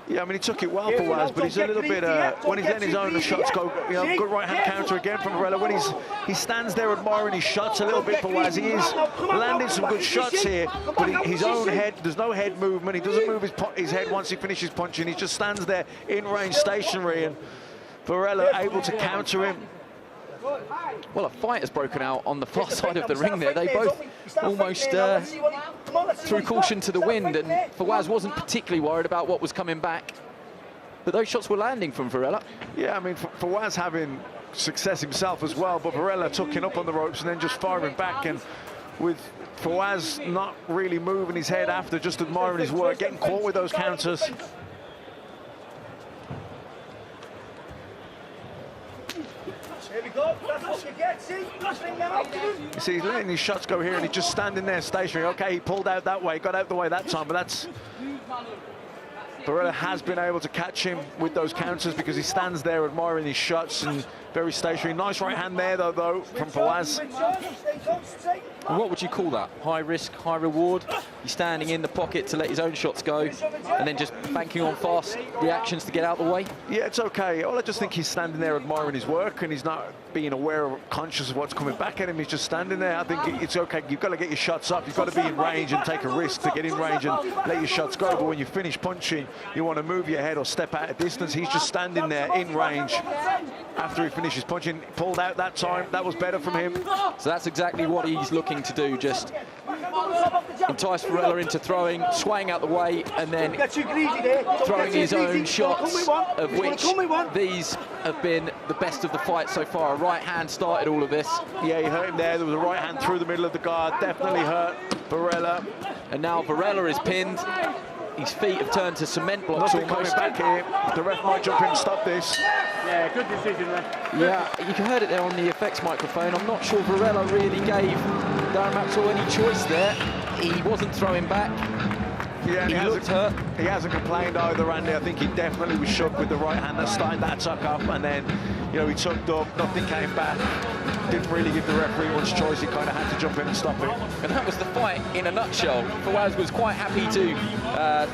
Speaker 2: Yeah, I mean, he took it well, Fawaz, but he's a little bit, when he's letting his own shots go, you know, good right-hand counter again from Barrera. When he stands there admiring his shots a little bit, Fawaz, he is landing some good shots here, but his own head, there's no head movement. He doesn't move his head once he finishes punching. He just stands there in range, stationary, and Barrera able to counter him.
Speaker 1: Well, a fight has broken out on the far side of the ring there. They both almost threw caution to the wind, and Fawaz wasn't particularly worried about what was coming back. But those shots were landing from Barrera.
Speaker 2: Yeah, I mean, Fawaz having success himself as well, but Barrera tucking up on the ropes and then just firing back. And with Fawaz not really moving his head after, just admiring his work, getting caught with those counters.
Speaker 11: Here we go. That's what you get, see?
Speaker 2: You see, he's letting his shots go here, and he's just standing there stationary. Okay, he pulled out that way, got out the way that time, but that's... Barrera has been able to catch him with those counters because he stands there admiring his shots and very stationary. Nice right hand there, though, from Fawaz.
Speaker 1: And what would you call that? High risk, high reward? He's standing in the pocket to let his own shots go and then just banking on fast reactions to get out of the way?
Speaker 2: Yeah, it's okay. Well, I just think he's standing there admiring his work and he's not being aware or conscious of what's coming back at him. He's just standing there. I think it's okay. You've got to get your shots up. You've got to be in range and take a risk to get in range and let your shots go. But when you finish punching, you want to move your head or step out of distance. He's just standing there in range after he finishes punching. Pulled out that time. That was better from him.
Speaker 1: So that's exactly what he's looking to do. Just entice Barrera into throwing, swaying out the way, and then throwing his own shots, of which these have been the best of the fight so far. A right hand started all of this.
Speaker 2: Yeah, he hurt him there. There was a right hand through the middle of the guard. Definitely hurt Barrera.
Speaker 1: And now Barrera is pinned. His feet have turned to cement blocks.
Speaker 2: Nothing coming back here. The ref might jump in and stop this.
Speaker 11: Yeah, good decision there.
Speaker 1: Yeah, you heard it there on the effects microphone. I'm not sure Barrera really gave Darren Maxwell any choice there. He wasn't throwing back.
Speaker 2: Yeah,
Speaker 1: he looked hurt.
Speaker 2: He hasn't complained either, Andy. I think he definitely was shook with the right hand that started that tuck up, and then, you know, he tucked up, nothing came back. Didn't really give the referee much choice. He kind of had to jump in and stop it.
Speaker 1: And that was the fight in a nutshell. Fawaz was quite happy to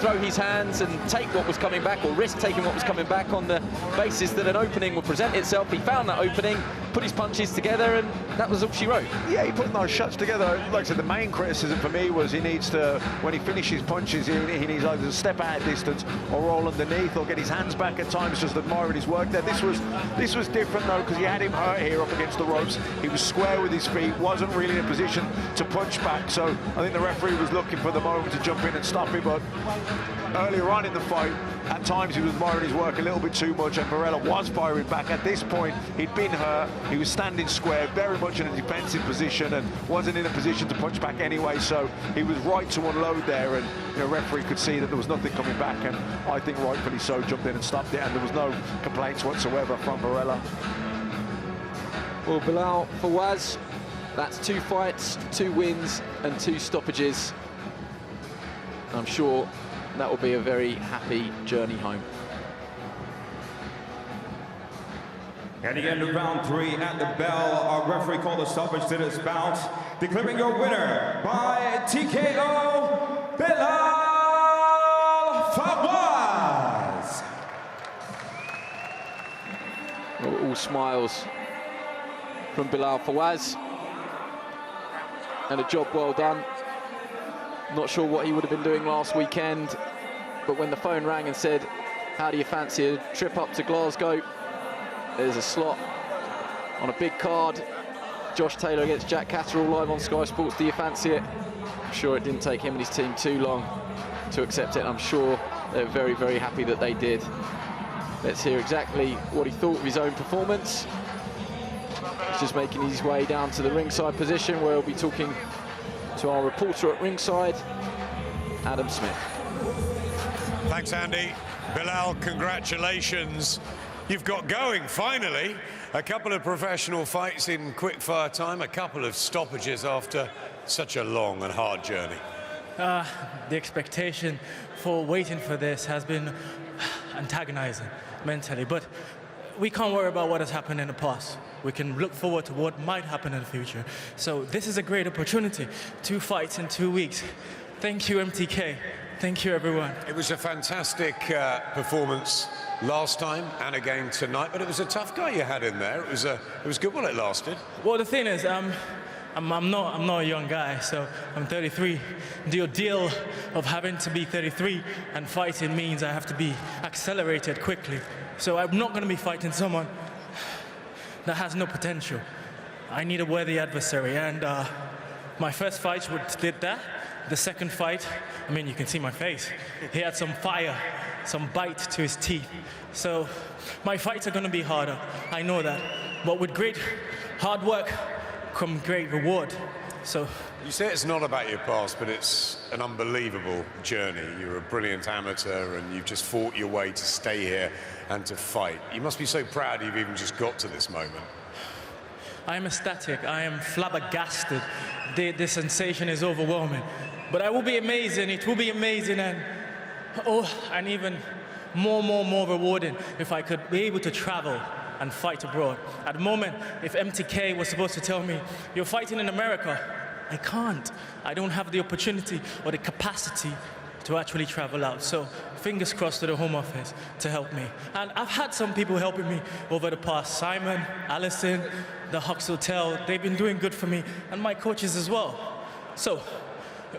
Speaker 1: throw his hands and take what was coming back, or risk taking what was coming back, on the basis that an opening would present itself. He found that opening, put his punches together, and that was all she wrote.
Speaker 2: Yeah, he put those shots together. Like I said, the main criticism for me was he needs to, when he finishes punches, he needs either to step out of distance or roll underneath or get his hands back at times, just admiring his work there. This was different though, because he had him hurt here up against the ropes. He was square with his feet, wasn't really in a position to punch back, so I think the referee was looking for the moment to jump in and stop him. But earlier on in the fight, at times he was admiring his work a little bit too much, and Barrera was firing back. At this point, he'd been hurt, he was standing square, very much in a defensive position, and wasn't in a position to punch back anyway, so he was right to unload there, and the referee could see that there was nothing coming back, and I think rightfully so jumped in and stopped it, and there was no complaints whatsoever from Barrera.
Speaker 1: Well, Bilal Fawaz, that's 2 fights, 2 wins and 2 stoppages. I'm sure that will be a very happy journey home.
Speaker 3: Heading into round 3 at the bell, our referee called a stoppage to this bout, declaring your winner by TKO, Bilal Fawaz.
Speaker 1: All smiles from Bilal Fawaz, and a job well done. Not sure what he would have been doing last weekend, but when the phone rang and said, how do you fancy a trip up to Glasgow? There's a slot on a big card. Josh Taylor against Jack Catterall live on Sky Sports. Do you fancy it? I'm sure it didn't take him and his team too long to accept it. I'm sure they're very, very happy that they did. Let's hear exactly what he thought of his own performance. He's just making his way down to the ringside position, where he'll be talking to our reporter at ringside, Adam Smith.
Speaker 5: Thanks, Andy. Bilal, congratulations. You've got going, finally. A couple of professional fights in quick-fire time, a couple of stoppages after such a long and hard journey.
Speaker 14: The expectation for waiting for this has been antagonizing mentally, but we can't worry about what has happened in the past. We can look forward to what might happen in the future. So this is a great opportunity. 2 fights in 2 weeks. Thank you, MTK. Thank you, everyone.
Speaker 5: It was a fantastic performance last time and again tonight, but it was a tough guy you had in there. It was good while it lasted.
Speaker 14: Well, the thing is, I'm not a young guy, so I'm 33. The ordeal of having to be 33 and fighting means I have to be accelerated quickly. So I'm not going to be fighting someone that has no potential. I need a worthy adversary, and my first fight did that. The second fight, I mean, you can see my face. He had some fire, some bite to his teeth. So my fights are going to be harder. I know that. But with great hard work come great reward. So
Speaker 5: you say it's not about your past, but it's an unbelievable journey. You're a brilliant amateur, and you've just fought your way to stay here and to fight. You must be so proud you've even just got to this moment.
Speaker 14: I am ecstatic. I am flabbergasted. The sensation is overwhelming. But I will be amazing. It will be amazing, and even more rewarding if I could be able to travel and fight abroad. At the moment, if MTK was supposed to tell me, you're fighting in America, I can't. I don't have the opportunity or the capacity to actually travel out. So fingers crossed to the Home Office to help me. And I've had some people helping me over the past. Simon, Allison, the Hux Hotel, they've been doing good for me, and my coaches as well. So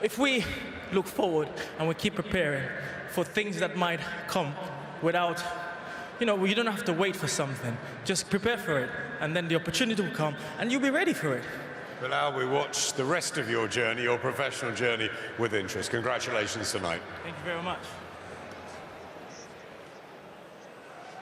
Speaker 14: if we look forward and we keep preparing for things that might come without, you don't have to wait for something. Just prepare for it, and then the opportunity will come, and you'll be ready for it.
Speaker 5: Bilal, we watch the rest of your journey, your professional journey, with interest. Congratulations tonight.
Speaker 14: Thank you very much.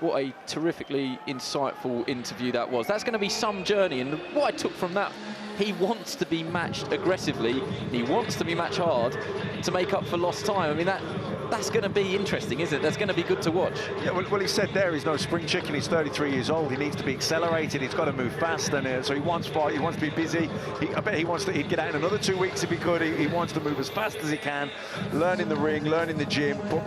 Speaker 1: what a terrifically insightful interview that was. That's going to be some journey, and what I took from that, he wants to be matched aggressively, he wants to be matched hard to make up for lost time. I mean, that's going to be interesting, isn't it? That's going to be good to watch.
Speaker 2: Yeah, well, he said there he's no spring chicken. He's 33 years old. He needs to be accelerated. He's got to move fast, and so he wants fight. He wants to be busy. I bet he wants to. He'd get out in another 2 weeks if he could. He wants to move as fast as he can, learn in the ring, learn in the gym, put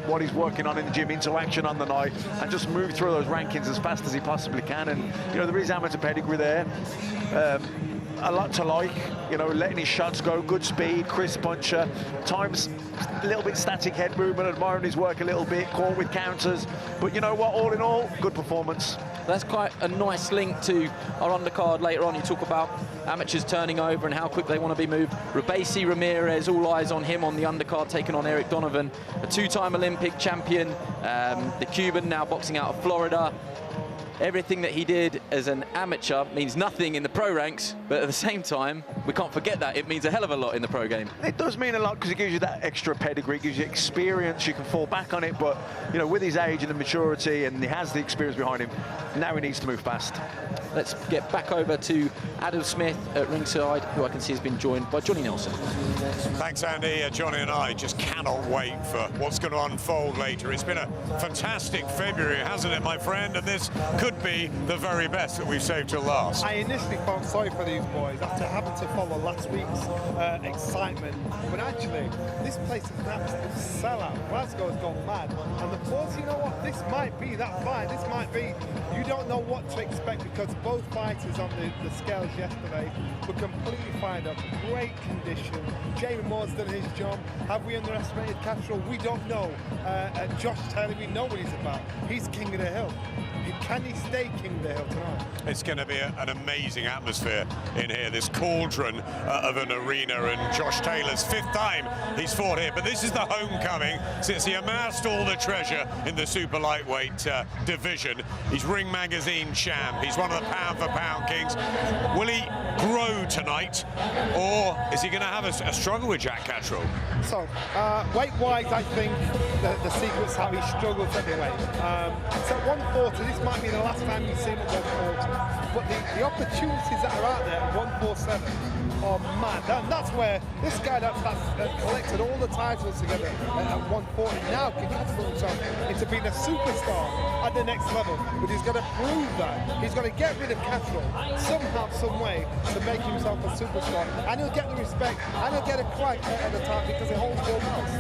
Speaker 2: what he's working on in the gym into action on the night, and just move through those rankings as fast as he possibly can. And you know, there is amateur pedigree there. A lot to like, you know, letting his shots go, good speed, crisp puncher, times a little bit static head movement, admiring his work a little bit, caught with counters, but you know what, all in all, good performance.
Speaker 1: That's quite a nice link to our undercard later on. You talk about amateurs turning over and how quick they want to be moved. Robeisy, Ramirez, all eyes on him on the undercard, taking on Eric Donovan, a two-time Olympic champion, the Cuban, now boxing out of Florida. Everything that he did as an amateur means nothing in the pro ranks, but at the same time, we can't forget that. It means a hell of a lot in the pro game.
Speaker 2: It does mean a lot because it gives you that extra pedigree, it gives you experience, you can fall back on it, but, you know, with his age and the maturity, and he has the experience behind him, now he needs to move fast.
Speaker 1: Let's get back over to Adam Smith at ringside, who I can see has been joined by Johnny Nelson.
Speaker 5: Thanks, Andy. Johnny and I just cannot wait for what's going to unfold later. It's been a fantastic February, hasn't it, my friend? And this could be the very best that we've saved till last.
Speaker 15: I initially felt sorry for these boys after having to follow last week's excitement, but actually, this place is an absolute sellout. Glasgow's gone mad, and the boys, you know what, this might be that fight. This might be, you don't know what to expect, because both fighters on the scales yesterday were completely fired up, great condition. Jamie Moore's done his job. Have we underestimated Catterall? We don't know. Josh Taylor, we know what he's about. He's king of the hill. Can he stay king of the hill tonight?
Speaker 5: It's going to be an amazing atmosphere in here, this cauldron of an arena, and Josh Taylor's 5th time he's fought here, but this is the homecoming since he amassed all the treasure in the super lightweight division. He's Ring Magazine champ, he's one of the pound-for-pound kings. Will he grow tonight, or is he going to have a struggle with Jack Catterall?
Speaker 15: So, weight-wise, I think the secret's how he struggles anyway. So 140, this might be the last time you see him at 140, but the opportunities that are out there at 147 are mad. And that's where this guy that's collected all the titles together at 140 now can transform himself into being a superstar at the next level. But he's got to prove that. He's got to get rid of Catterall somehow, some way, to make himself a superstar. And he'll get the respect, and he'll get a crack at the time because he holds four belts.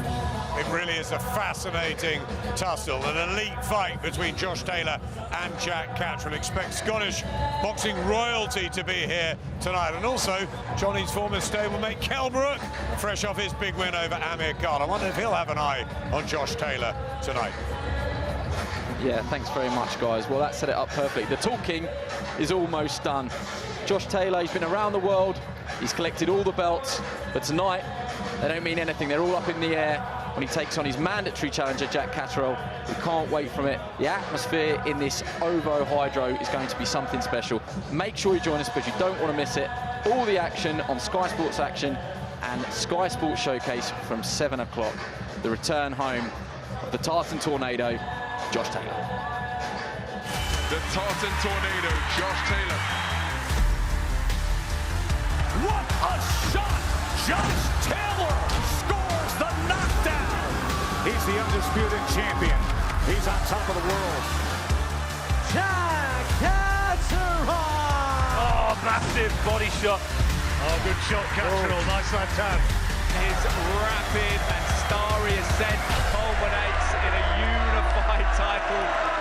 Speaker 5: It really is a fascinating tussle, an elite fight between Josh Taylor and Jack Catterall. Expect Scottish boxing royalty to be here tonight. And also, Johnny's former stablemate, Kell Brook, fresh off his big win over Amir Khan. I wonder if he'll have an eye on Josh Taylor tonight.
Speaker 1: Yeah, thanks very much, guys. Well, that set it up perfectly. The talking is almost done. Josh Taylor, he's been around the world. He's collected all the belts. But tonight, they don't mean anything. They're all up in the air when he takes on his mandatory challenger, Jack Catterall. We can't wait from it. The atmosphere in this OVO Hydro is going to be something special. Make sure you join us because you don't want to miss it. All the action on Sky Sports Action and Sky Sports Showcase from 7 o'clock. The return home of the Tartan Tornado, Josh Taylor.
Speaker 16: The Tartan Tornado, Josh Taylor.
Speaker 17: What a shot! Josh Taylor scores the knockdown!
Speaker 18: He's the undisputed champion. He's on top of the world.
Speaker 17: Jack Catterall!
Speaker 18: Oh, massive body shot. Oh, good shot, Catterall. Nice left hand.
Speaker 19: His rapid and starry ascent culminates in a unified title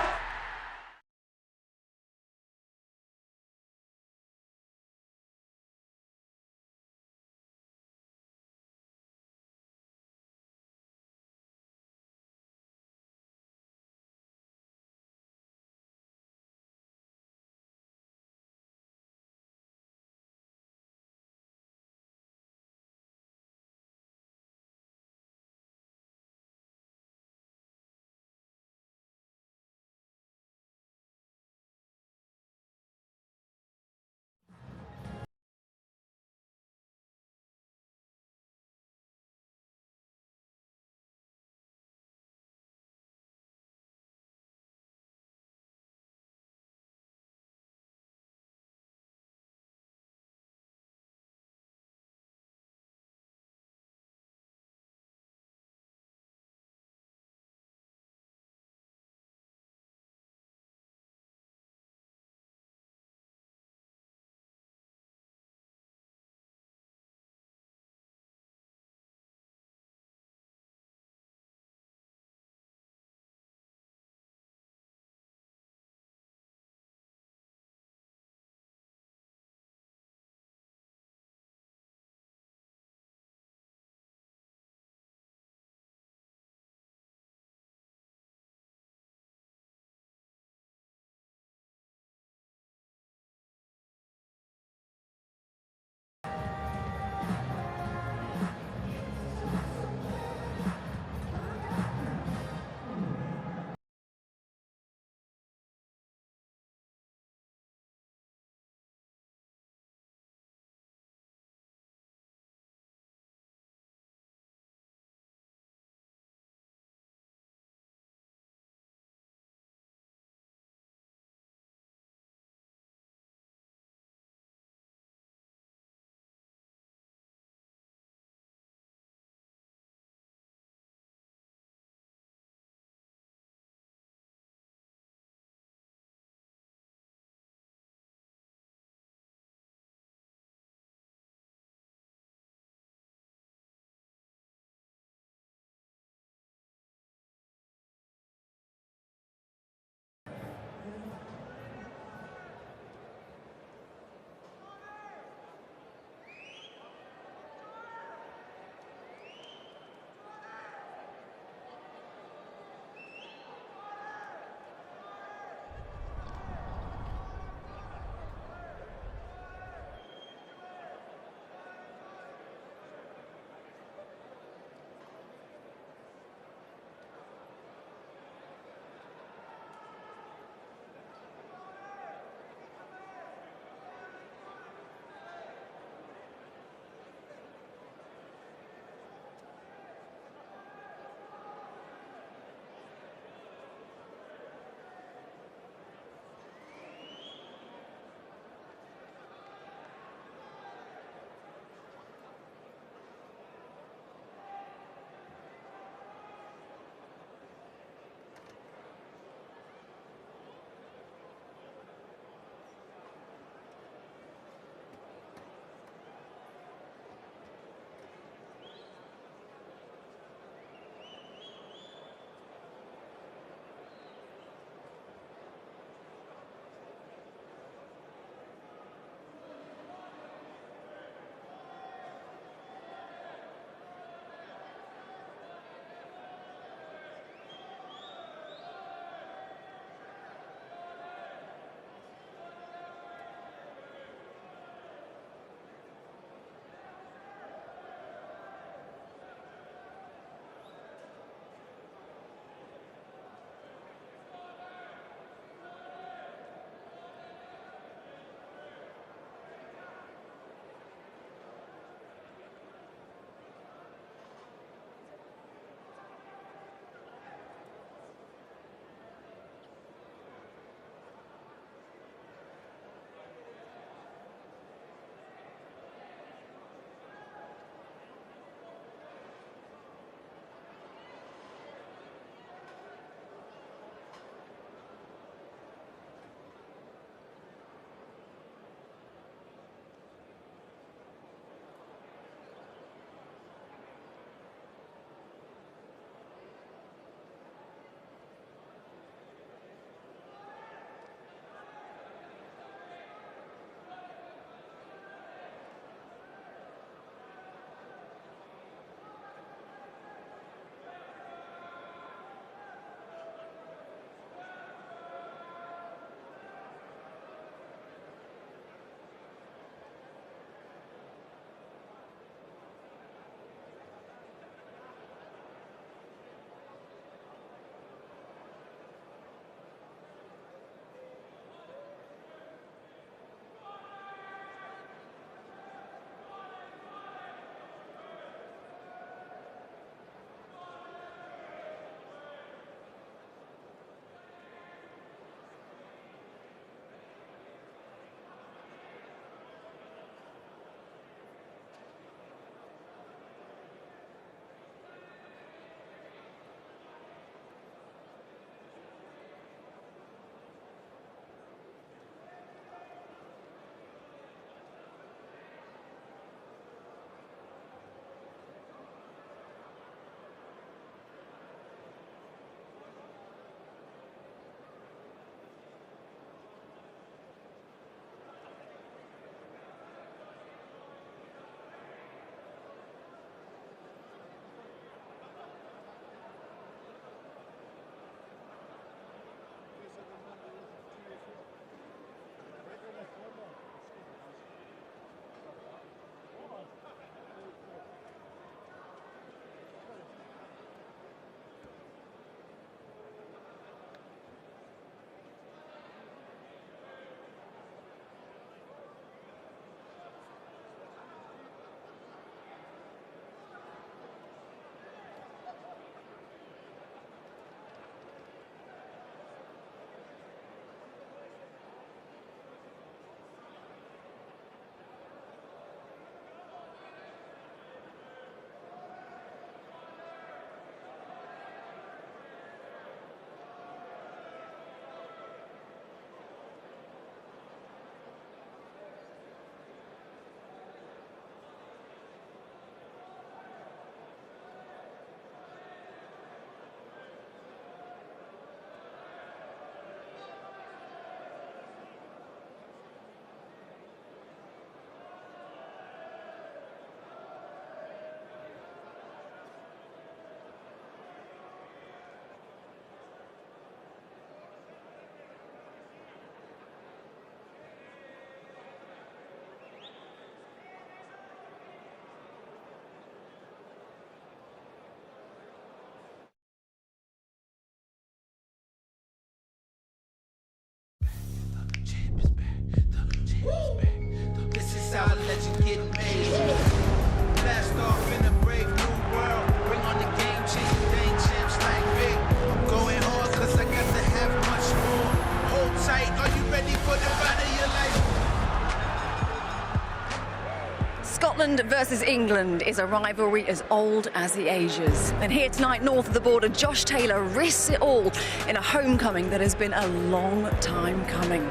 Speaker 20: versus England is a rivalry as old as the ages. And here tonight, north of the border, Josh Taylor risks it all in a homecoming that has been a long time coming.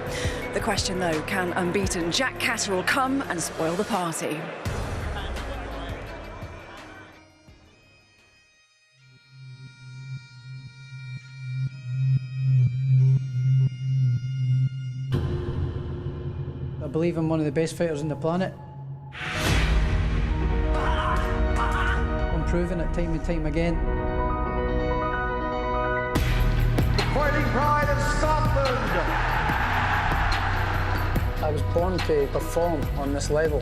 Speaker 20: The question, though, can unbeaten Jack Catterall come and spoil the party?
Speaker 10: I believe I'm one of the best fighters on the planet. I'm proving it time and time again.
Speaker 17: The fighting pride of Scotland.
Speaker 10: I was born to perform on this level.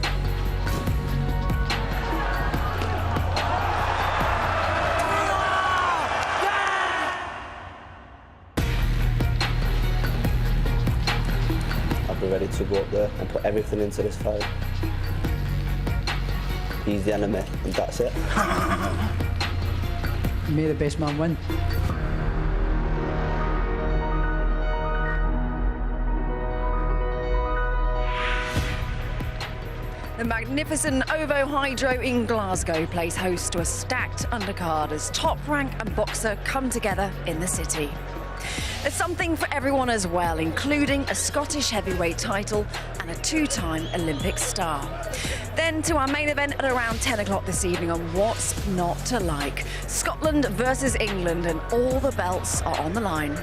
Speaker 12: Ready to go up there and put everything into this fight. He's the enemy, and that's it.
Speaker 10: May the best man win.
Speaker 20: The magnificent OVO Hydro in Glasgow plays host to a stacked undercard as Top Rank and Boxer come together in the city. There's something for everyone as well, including a Scottish heavyweight title and a two-time Olympic star. Then to our main event at around 10 o'clock this evening on What's Not to Like. Scotland versus England, and all the belts are on the line.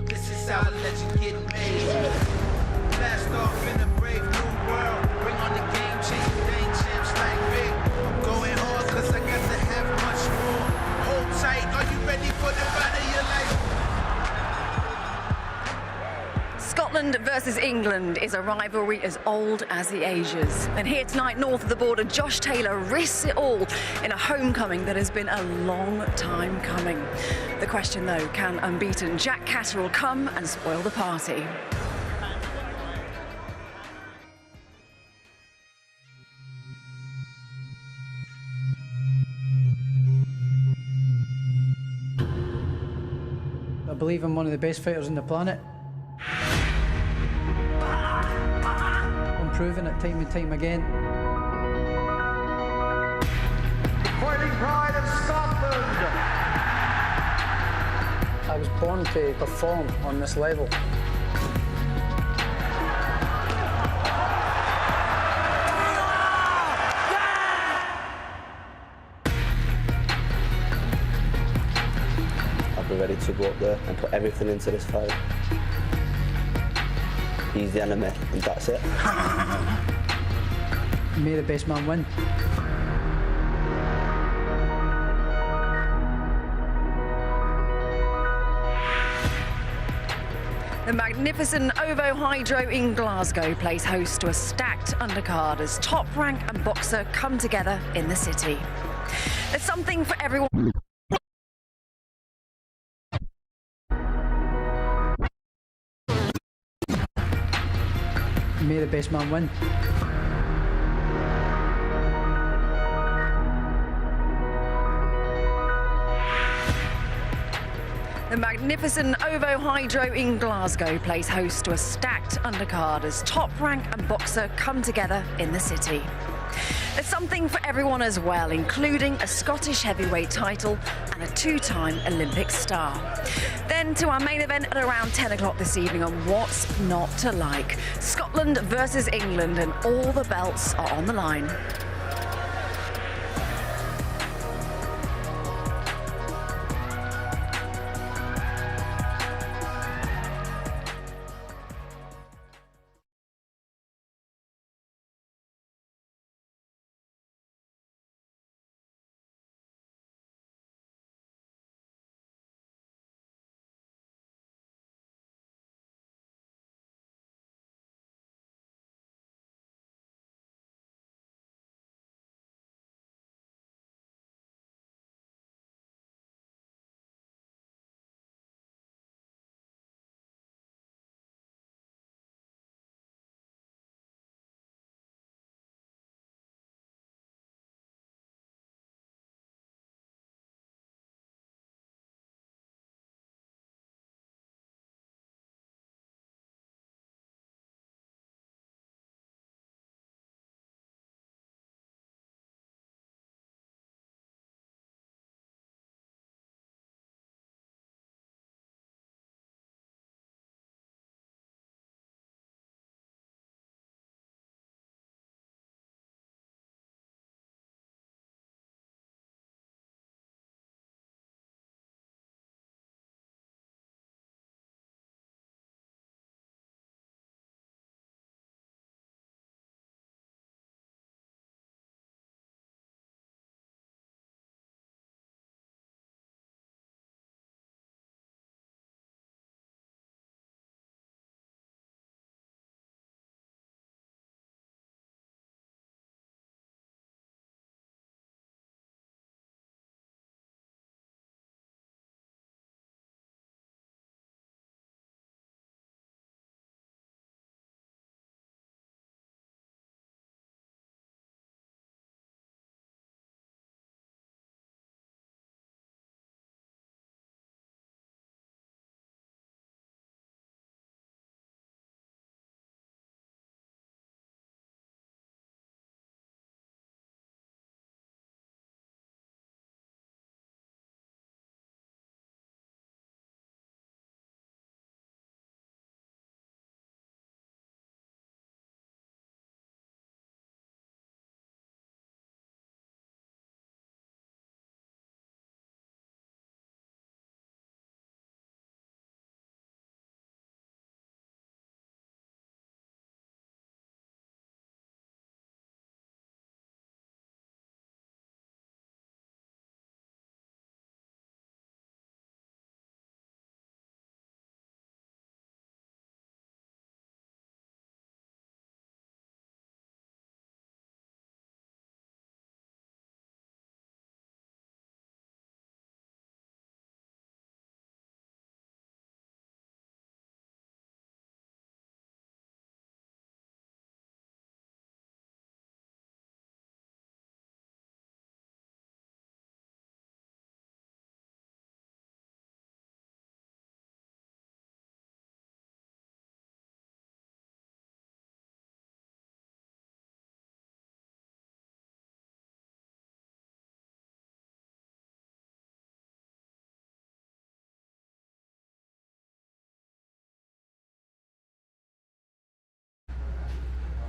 Speaker 17: This is how a legend get made. Blast off in a brave new world. Bring on the game, change game, champs like big. I'm going hard cause I got to have much more. Hold tight, are you ready for the fight of your life?
Speaker 20: Scotland versus England is a rivalry as old as the ages. And here tonight, north of the border, Josh Taylor risks it all in a homecoming that has been a long time coming. The question, though, can unbeaten Jack Catterall come and spoil the party?
Speaker 10: I believe I'm one of the best fighters on the planet. I'm proving it time and time again.
Speaker 17: The fighting pride of Scotland.
Speaker 10: I was born to perform on this level.
Speaker 12: I'll be ready to go up there and put everything into this fight. He's the enemy, and that's it.
Speaker 10: May the best man win.
Speaker 20: The magnificent OVO Hydro in Glasgow plays host to a stacked undercard as Top Rank and Boxer come together in the city. There's something for everyone.
Speaker 10: May the best man win.
Speaker 20: The magnificent OVO Hydro in Glasgow plays host to a stacked undercard as Top Rank and Boxer come together in the city. There's something for everyone as well, including a Scottish heavyweight title and a two-time Olympic star. Then to our main event at around 10 o'clock this evening on What's Not to Like. Scotland versus England, and all the belts are on the line.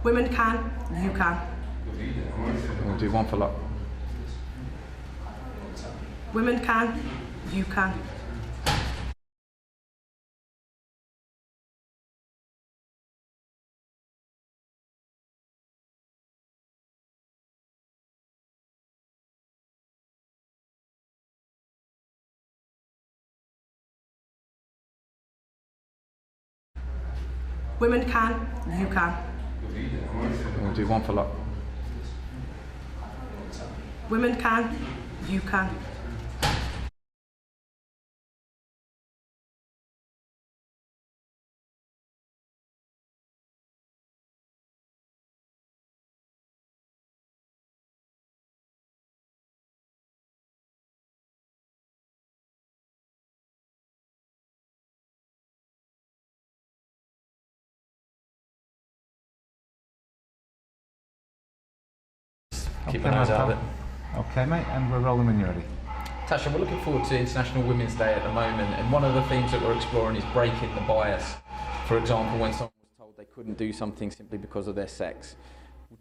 Speaker 21: Women can, you can.
Speaker 22: We'll do one for luck.
Speaker 21: Women can, you can. Women can, you can.
Speaker 22: We'll do one for luck.
Speaker 21: Women can, you can.
Speaker 22: Keep my nose out of it.
Speaker 6: Okay, mate, and we're rolling when you're ready.
Speaker 22: Tasha, we're looking forward to International Women's Day at the moment, and one of the themes that we're exploring is breaking the bias. For example, when someone was told they couldn't do something simply because of their sex.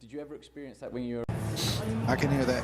Speaker 22: Did you ever experience that when you were...
Speaker 7: I can hear that.